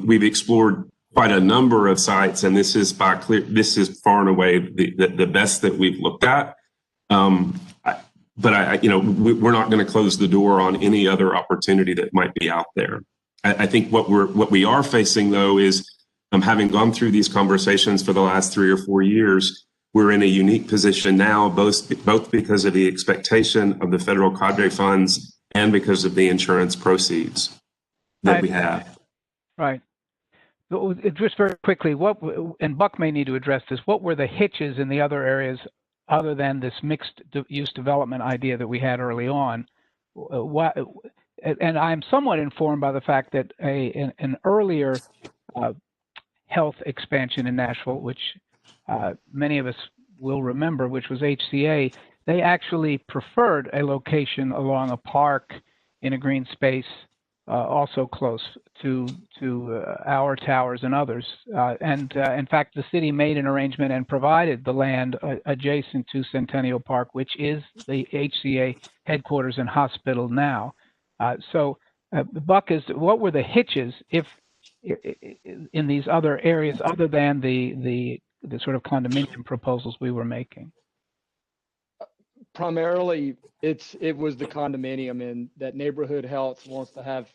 We've explored quite a number of sites, and this is this is far and away the best that we've looked at. But we're not going to close the door on any other opportunity that might be out there. I think what we are facing though is, having gone through these conversations for the last 3 or 4 years, we're in a unique position now, both because of the expectation of the federal cadre funds and because of the insurance proceeds that we have. Right. Just very quickly, and Buck may need to address this, what were the hitches in the other areas other than this mixed use development idea that we had early on? And I'm somewhat informed by the fact that an earlier health expansion in Nashville, which many of us will remember, which was HCA, they actually preferred a location along a park in a green space, also close to our towers and others. And in fact, the city made an arrangement and provided the land adjacent to Centennial Park, which is the HCA headquarters and hospital now. Buck, what were the hitches in these other areas other than the sort of condominium proposals we were making? Primarily, it was the condominium, and that neighborhood health wants to have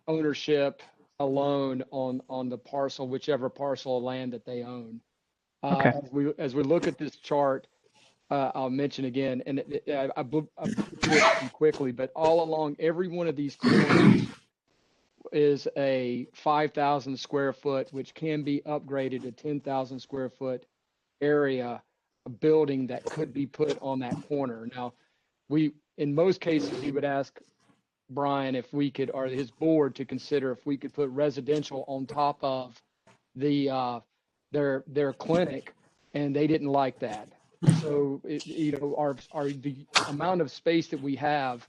ownership alone on the parcel, whichever parcel of land that they own. Okay. As we look at this chart, I'll mention again, and I blew through it quickly, but all along every one of these corners is a 5,000 square foot, which can be upgraded to 10,000 square foot area, a building that could be put on that corner. Now, in most cases, we would ask Brian if we could, or his board, to consider if we could put residential on top of their clinic, and they didn't like that. So, the amount of space that we have,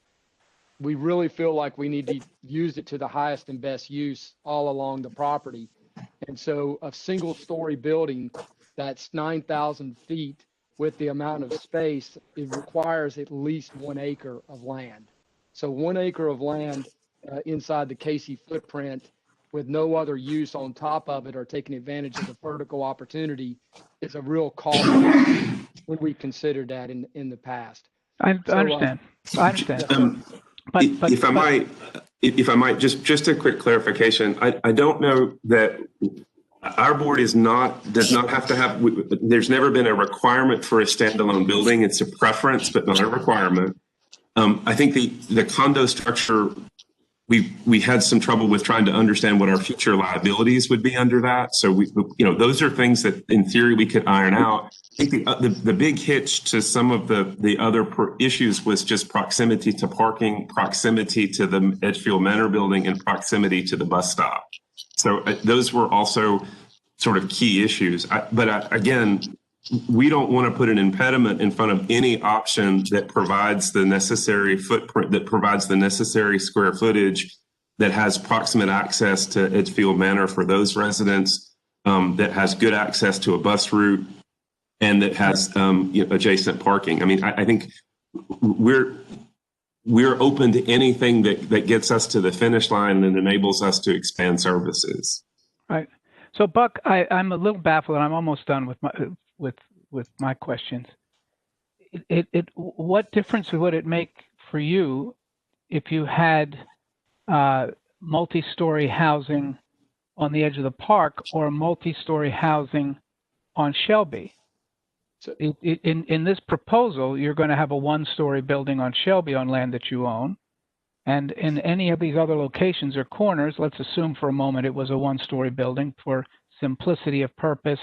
we really feel like we need to use it to the highest and best use all along the property. And so a single story building that's 9,000 feet with the amount of space, it requires at least 1 acre of land. So 1 acre of land inside the Casey footprint with no other use on top of it or taking advantage of the vertical opportunity is a real cost when we considered that in the past. I understand. But if I might, just a quick clarification. I don't know that our board does not have to have. There's never been a requirement for a standalone building. It's a preference, but not a requirement. I think the condo structure, we had some trouble with trying to understand what our future liabilities would be under that. So those are things that in theory we could iron out. I think the big hitch to some of the other issues was just proximity to parking, proximity to the Edgefield Manor building, and proximity to the bus stop. So those were also sort of key issues. But again, we don't want to put an impediment in front of any option that provides the necessary footprint, that provides the necessary square footage, that has proximate access to Edgefield Manor for those residents, that has good access to a bus route, and that has adjacent parking. I mean, I think we're open to anything that gets us to the finish line and enables us to expand services. Right. So, Buck, I'm a little baffled, and I'm almost done with my questions. What difference would it make for you if you had multi-story housing on the edge of the park or multi-story housing on Shelby? So in this proposal, you're going to have a 1-story building on Shelby on land that you own. And in any of these other locations or corners, let's assume for a moment it was a 1-story building for simplicity of purpose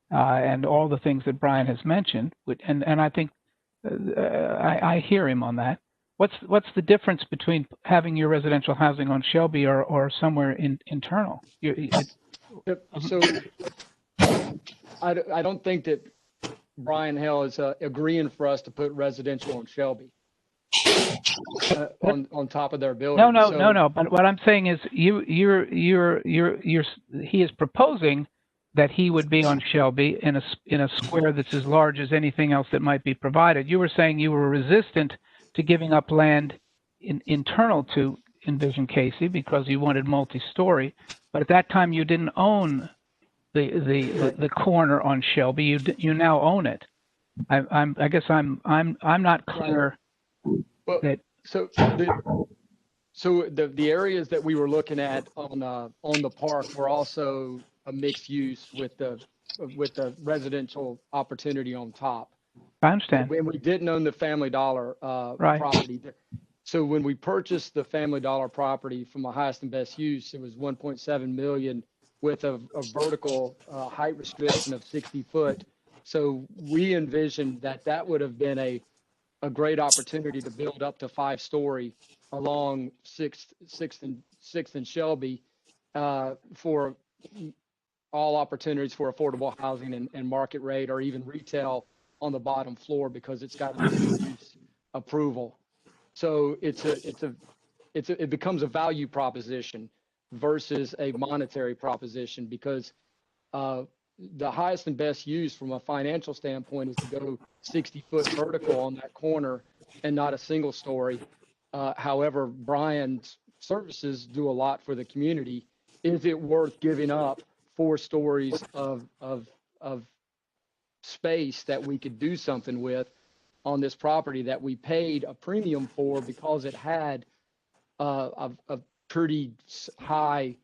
and all the things that Brian has mentioned. And I think I hear him on that. What's the difference between having your residential housing on Shelby or somewhere internal? So I don't think that Brian Hale is agreeing for us to put residential on Shelby on top of their building. No. But what I'm saying is, he is proposing that he would be on Shelby in a square that's as large as anything else that might be provided. You were saying you were resistant to giving up land internal to Envision Casey because you wanted multi-story, but at that time you didn't own the corner on Shelby. You now own it. I guess I'm not clear that. So the areas that we were looking at on the park were also a mixed use with the residential opportunity on top. I understand. When we didn't own the Family Dollar property. So when we purchased the Family Dollar property from a highest and best use, it was 1.7 million with a vertical height restriction of 60 foot. So we envisioned that would have been a great opportunity to build up to 5-story along 6th and Shelby for all opportunities for affordable housing and market rate, or even retail on the bottom floor, because it's got a mixed use approval. So it becomes a value proposition versus a monetary proposition, because the highest and best use from a financial standpoint is to go 60-foot vertical on that corner and not a single story. However, Brian's services do a lot for the community. Is it worth giving up 4 stories of space that we could do something with on this property that we paid a premium for because it had a pretty high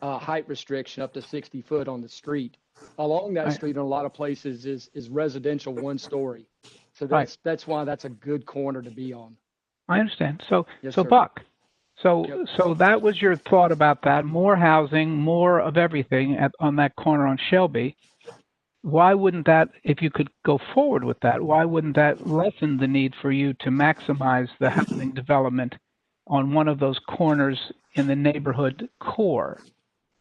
height restriction up to 60 foot on the street? Along that street in a lot of places is residential 1-story. So that's why that's a good corner to be on. I understand. So Yes, so sir. Buck, so that was your thought about that, more housing, more of everything on that corner on Shelby. Why wouldn't that, if you could go forward with that, why wouldn't that lessen the need for you to maximize the housing development on one of those corners in the neighborhood core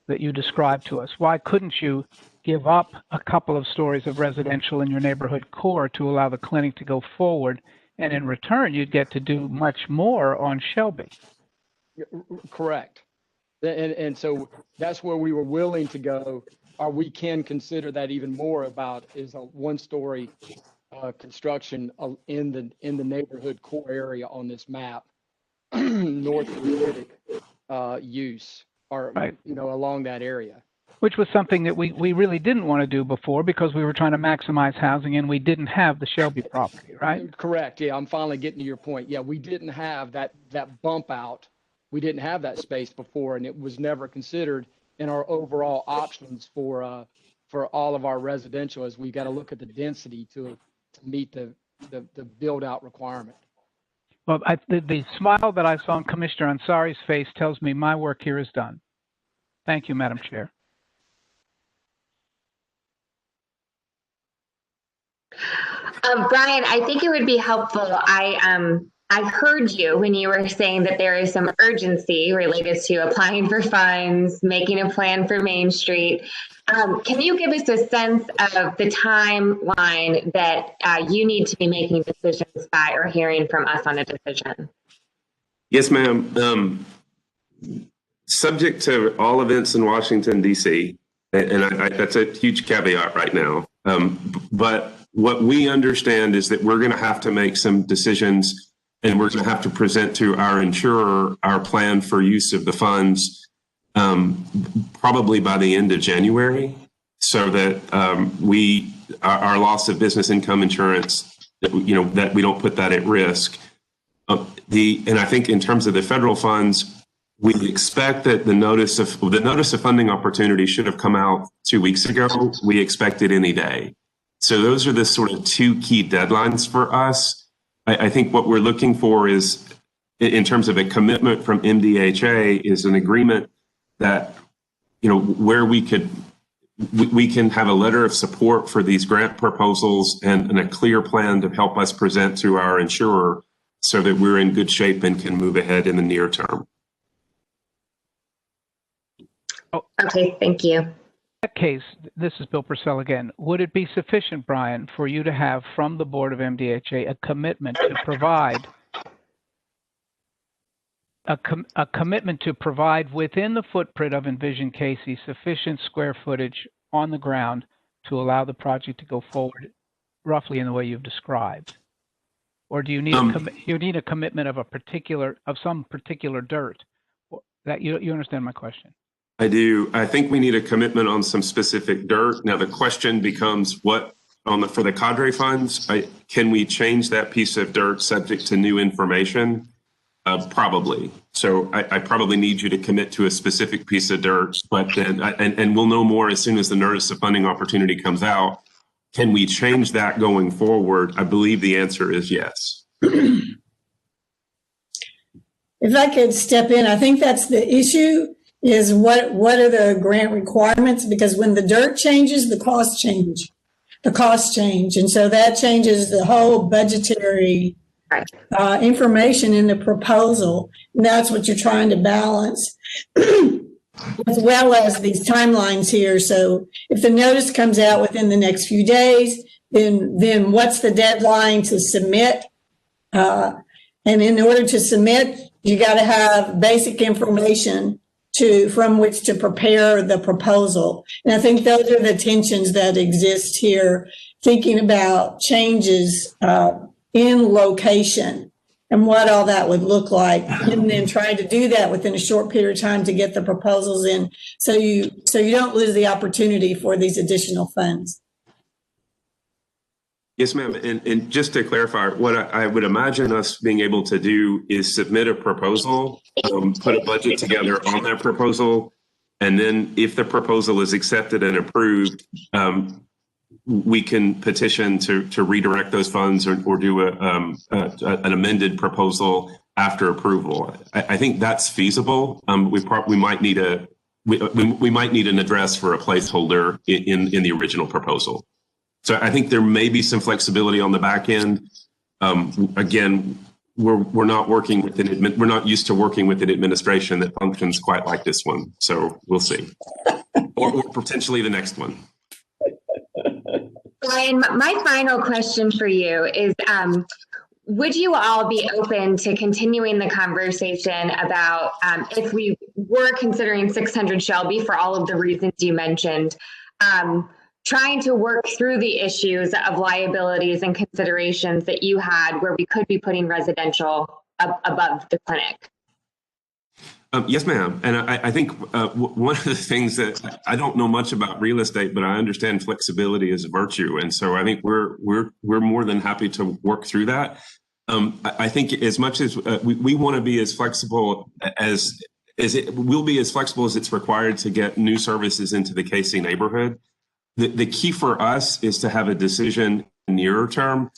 that you described to us? Why couldn't you give up a couple of stories of residential in your neighborhood core to allow the clinic to go forward, and in return you'd get to do much more on Shelby? Correct. And so that's where we were willing to go, or we can consider that even more, about is a 1-story construction in the neighborhood core area on this map, north of the civic use, or along that area. Which was something that we really didn't want to do before, because we were trying to maximize housing and we didn't have the Shelby property, right? Correct. Yeah, I'm finally getting to your point. Yeah, we didn't have that bump out. We didn't have that space before, and it was never considered in our overall options for all of our residential, as we got to look at the density to meet the build out requirement. Well, the smile that I saw on Commissioner Ansari's face tells me my work here is done. Thank you, Madam Chair. Brian, I think it would be helpful. I heard you when you were saying that there is some urgency related to applying for funds, making a plan for Main Street. Can you give us a sense of the timeline that you need to be making decisions by, or hearing from us on a decision? Yes, ma'am. Subject to all events in Washington, D.C., and that's a huge caveat right now. But what we understand is that we're going to have to make some decisions, and we're going to have to present to our insurer our plan for use of the funds probably by the end of January, so that our loss of business income insurance, that we don't put that at risk. And I think in terms of the federal funds, we expect that the notice of funding opportunity should have come out 2 weeks ago. We expect it any day. So those are the sort of 2 key deadlines for us. I think what we're looking for is, in terms of a commitment from MDHA, is an agreement that, where we can have a letter of support for these grant proposals and a clear plan to help us present to our insurer, so that we're in good shape and can move ahead in the near term. Okay, thank you. In that case, this is Bill Purcell again. Would it be sufficient, Brian, for you to have from the board of MDHA a commitment to provide a commitment to provide within the footprint of Envision Casey sufficient square footage on the ground to allow the project to go forward roughly in the way you've described? Or do you need a commitment of some particular dirt? That you understand my question? I do. I think we need a commitment on some specific dirt. Now the question becomes what for the cadre funds, can we change that piece of dirt subject to new information? Probably. So I probably need you to commit to a specific piece of dirt, but then, and we'll know more as soon as the notice of funding opportunity comes out. Can we change that going forward? I believe the answer is yes. If I could step in, I think that's the issue is what are the grant requirements? Because when the dirt changes, the costs change. And so that changes the whole budgetary information in the proposal. And that's what you're trying to balance, as well as these timelines here. So if the notice comes out within the next few days, then what's the deadline to submit? And in order to submit, you got to have basic information from which to prepare the proposal. And I think those are the tensions that exist here, thinking about changes in location and what all that would look like, and then trying to do that within a short period of time to get the proposals in, so you don't lose the opportunity for these additional funds. Yes, ma'am. And just to clarify, what I would imagine us being able to do is submit a proposal, put a budget together on that proposal, and then if the proposal is accepted and approved, we can petition to redirect those funds or do an amended proposal after approval. I think that's feasible. We might need we might need an address for a placeholder in the original proposal. So I think there may be some flexibility on the back end. Again, we're not working with we're not used to working with an administration that functions quite like this one. So we'll see, or potentially the next one. Brian, my final question for you is, would you all be open to continuing the conversation about if we were considering 600 Shelby for all of the reasons you mentioned, trying to work through the issues of liabilities and considerations that you had where we could be putting residential above the clinic? Yes, ma'am. And I think one of the things that I don't know much about real estate, but I understand flexibility is a virtue. And so I think we're more than happy to work through that. I think as much as we want to be as flexible as we'll be as flexible as it's required to get new services into the KC neighborhood. The key for us is to have a decision nearer term,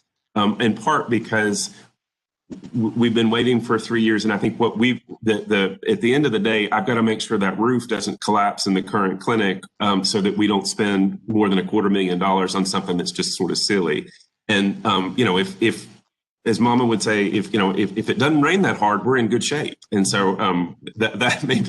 in part because we've been waiting for 3 years. And I think at the end of the day, I've got to make sure that roof doesn't collapse in the current clinic so that we don't spend more than $250,000 on something that's just sort of silly. And, if as Mama would say, if it doesn't rain that hard, we're in good shape. And so that may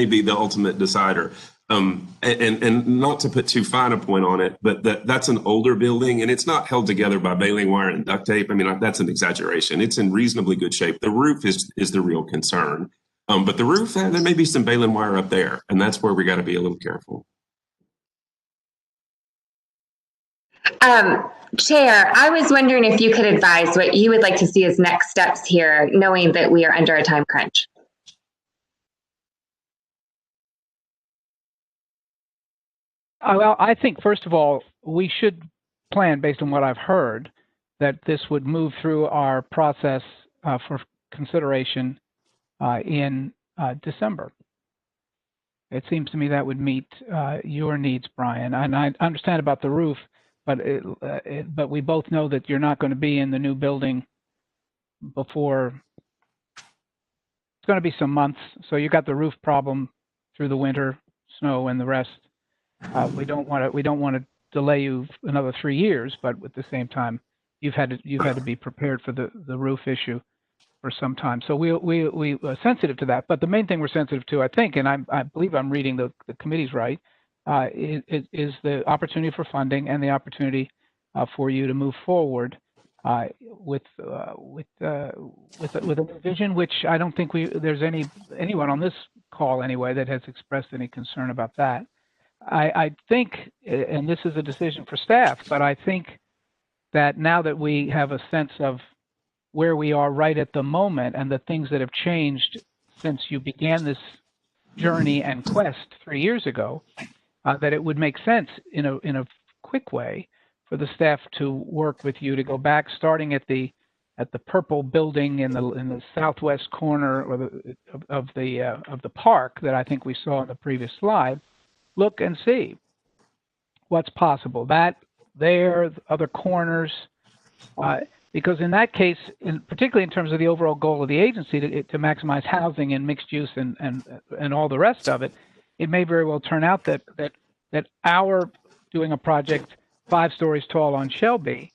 be the ultimate decider. And not to put too fine a point on it, but that's an older building and it's not held together by baling wire and duct tape. I mean, that's an exaggeration. It's in reasonably good shape. The roof is the real concern. But the roof, there may be some baling wire up there, and that's where we got to be a little careful. Chair, I was wondering if you could advise what you would like to see as next steps here, knowing that we are under a time crunch. Well, I think, first of all, we should plan, based on what I've heard, that this would move through our process for consideration in December. It seems to me that would meet your needs, Brian. And I understand about the roof, but we both know that you're not going to be in the new building before. It's going to be some months. So you got the roof problem through the winter, snow, and the rest. We don't want to delay you another 3 years, but at the same time, you've had to be prepared for the roof issue for some time. So we are sensitive to that. But the main thing we're sensitive to, I think, and I believe I'm reading the committee's right, is the opportunity for funding and the opportunity for you to move forward with a vision, which I don't think there's anyone on this call anyway that has expressed any concern about that. I think, and this is a decision for staff, but I think that now that we have a sense of where we are right at the moment and the things that have changed since you began this journey and quest 3 years ago, that it would make sense in a quick way for the staff to work with you to go back, starting at the purple building in the southwest corner of the park that I think we saw on the previous slide. Look and see what's possible. That there, other corners, because in that case, particularly in terms of the overall goal of the agency to maximize housing and mixed use and all the rest of it, it may very well turn out that our doing a project 5 stories tall on Shelby,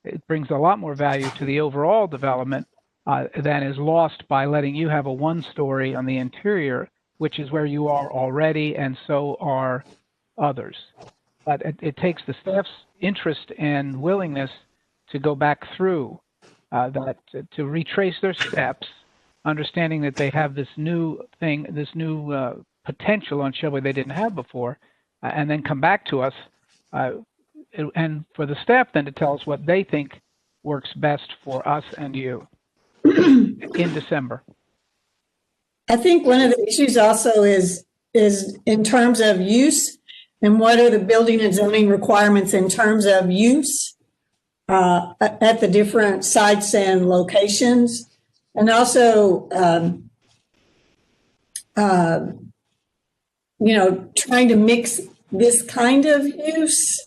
it brings a lot more value to the overall development than is lost by letting you have a 1-story on the interior, which is where you are already, and so are others. But it takes the staff's interest and willingness to go back through that, to retrace their steps, understanding that they have this new thing, this new potential on Shelby they didn't have before, and then come back to us, and for the staff then to tell us what they think works best for us and you in December. I think one of the issues also is in terms of use, and what are the building and zoning requirements in terms of use at the different sites and locations, and also trying to mix this kind of use.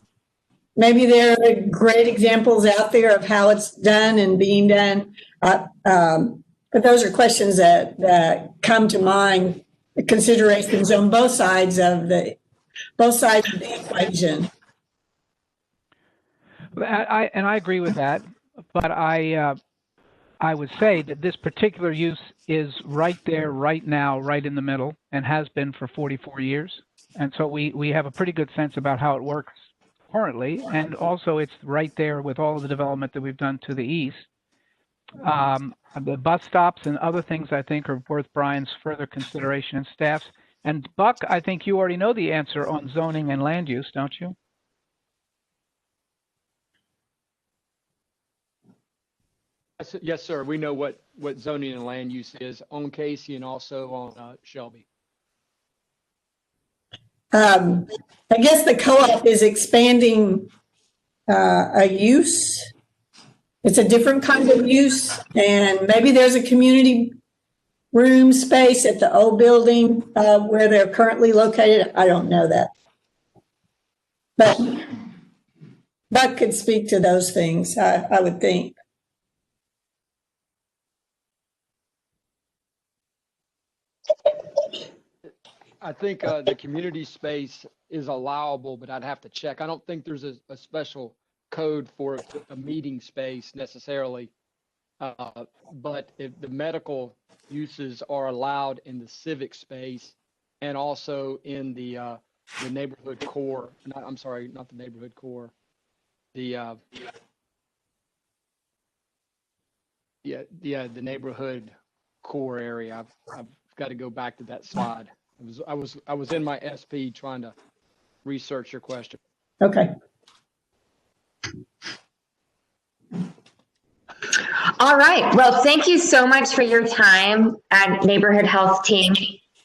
Maybe there are great examples out there of how it's done and being done, but those are questions that come to mind, the considerations on both sides of the equation. I agree with that, but I would say that this particular use is right there, right now, right in the middle, and has been for 44 years. And so we have a pretty good sense about how it works currently, and also it's right there with all of the development that we've done to the east. The bus stops and other things I think are worth Brian's further consideration and staff's. And Buck, I think you already know the answer on zoning and land use, don't you? Yes, sir. We know what zoning and land use is on Casey and also on Shelby. I guess the co-op is expanding a use. It's a different kind of use, and maybe there's a community room space at the old building where they're currently located. I don't know that, but Buck could speak to those things, I would think. I think the community space is allowable, but I'd have to check. I don't think there's a special code for a meeting space necessarily, but if the medical uses are allowed in the civic space and also in the neighborhood core. I'm sorry, not the neighborhood core. The neighborhood core area. I've got to go back to that slide. I was in my SP trying to research your question. Okay. All right. Well, thank you so much for your time, Neighborhood Health Team.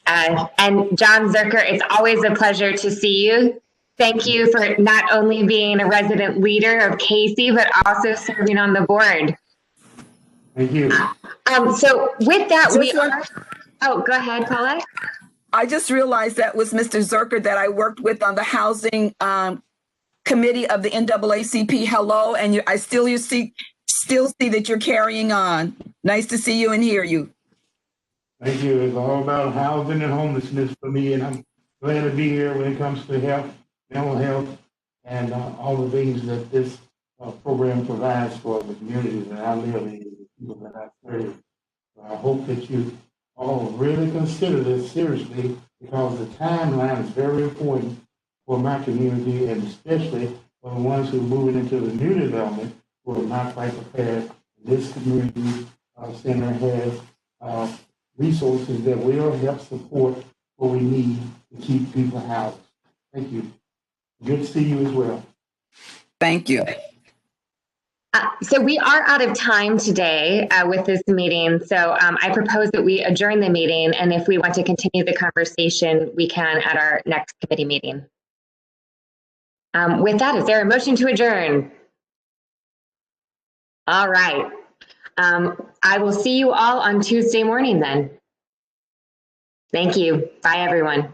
And John Zerker, it's always a pleasure to see you. Thank you for not only being a resident leader of Casey, but also serving on the board. Thank you. So with that, oh, go ahead, Paula. I just realized that was Mr. Zerker that I worked with on the housing committee of the NAACP. Hello, and I still see that you're carrying on. Nice to see you and hear you. Thank you. It's all about housing and homelessness for me, and I'm glad to be here when it comes to health, mental health, and all the things that this program provides for the communities that I live in, the people that I serve. So I hope that you all really consider this seriously, because the timeline is very important for my community, and especially for the ones who are moving into the new development who are not quite prepared. This community center has resources that will help support what we need to keep people housed. Thank you. Good to see you as well. Thank you. So we are out of time today with this meeting. So I propose that we adjourn the meeting, and if we want to continue the conversation, we can at our next committee meeting. With that, is there a motion to adjourn? All right. I will see you all on Tuesday morning then. Thank you. Bye, everyone.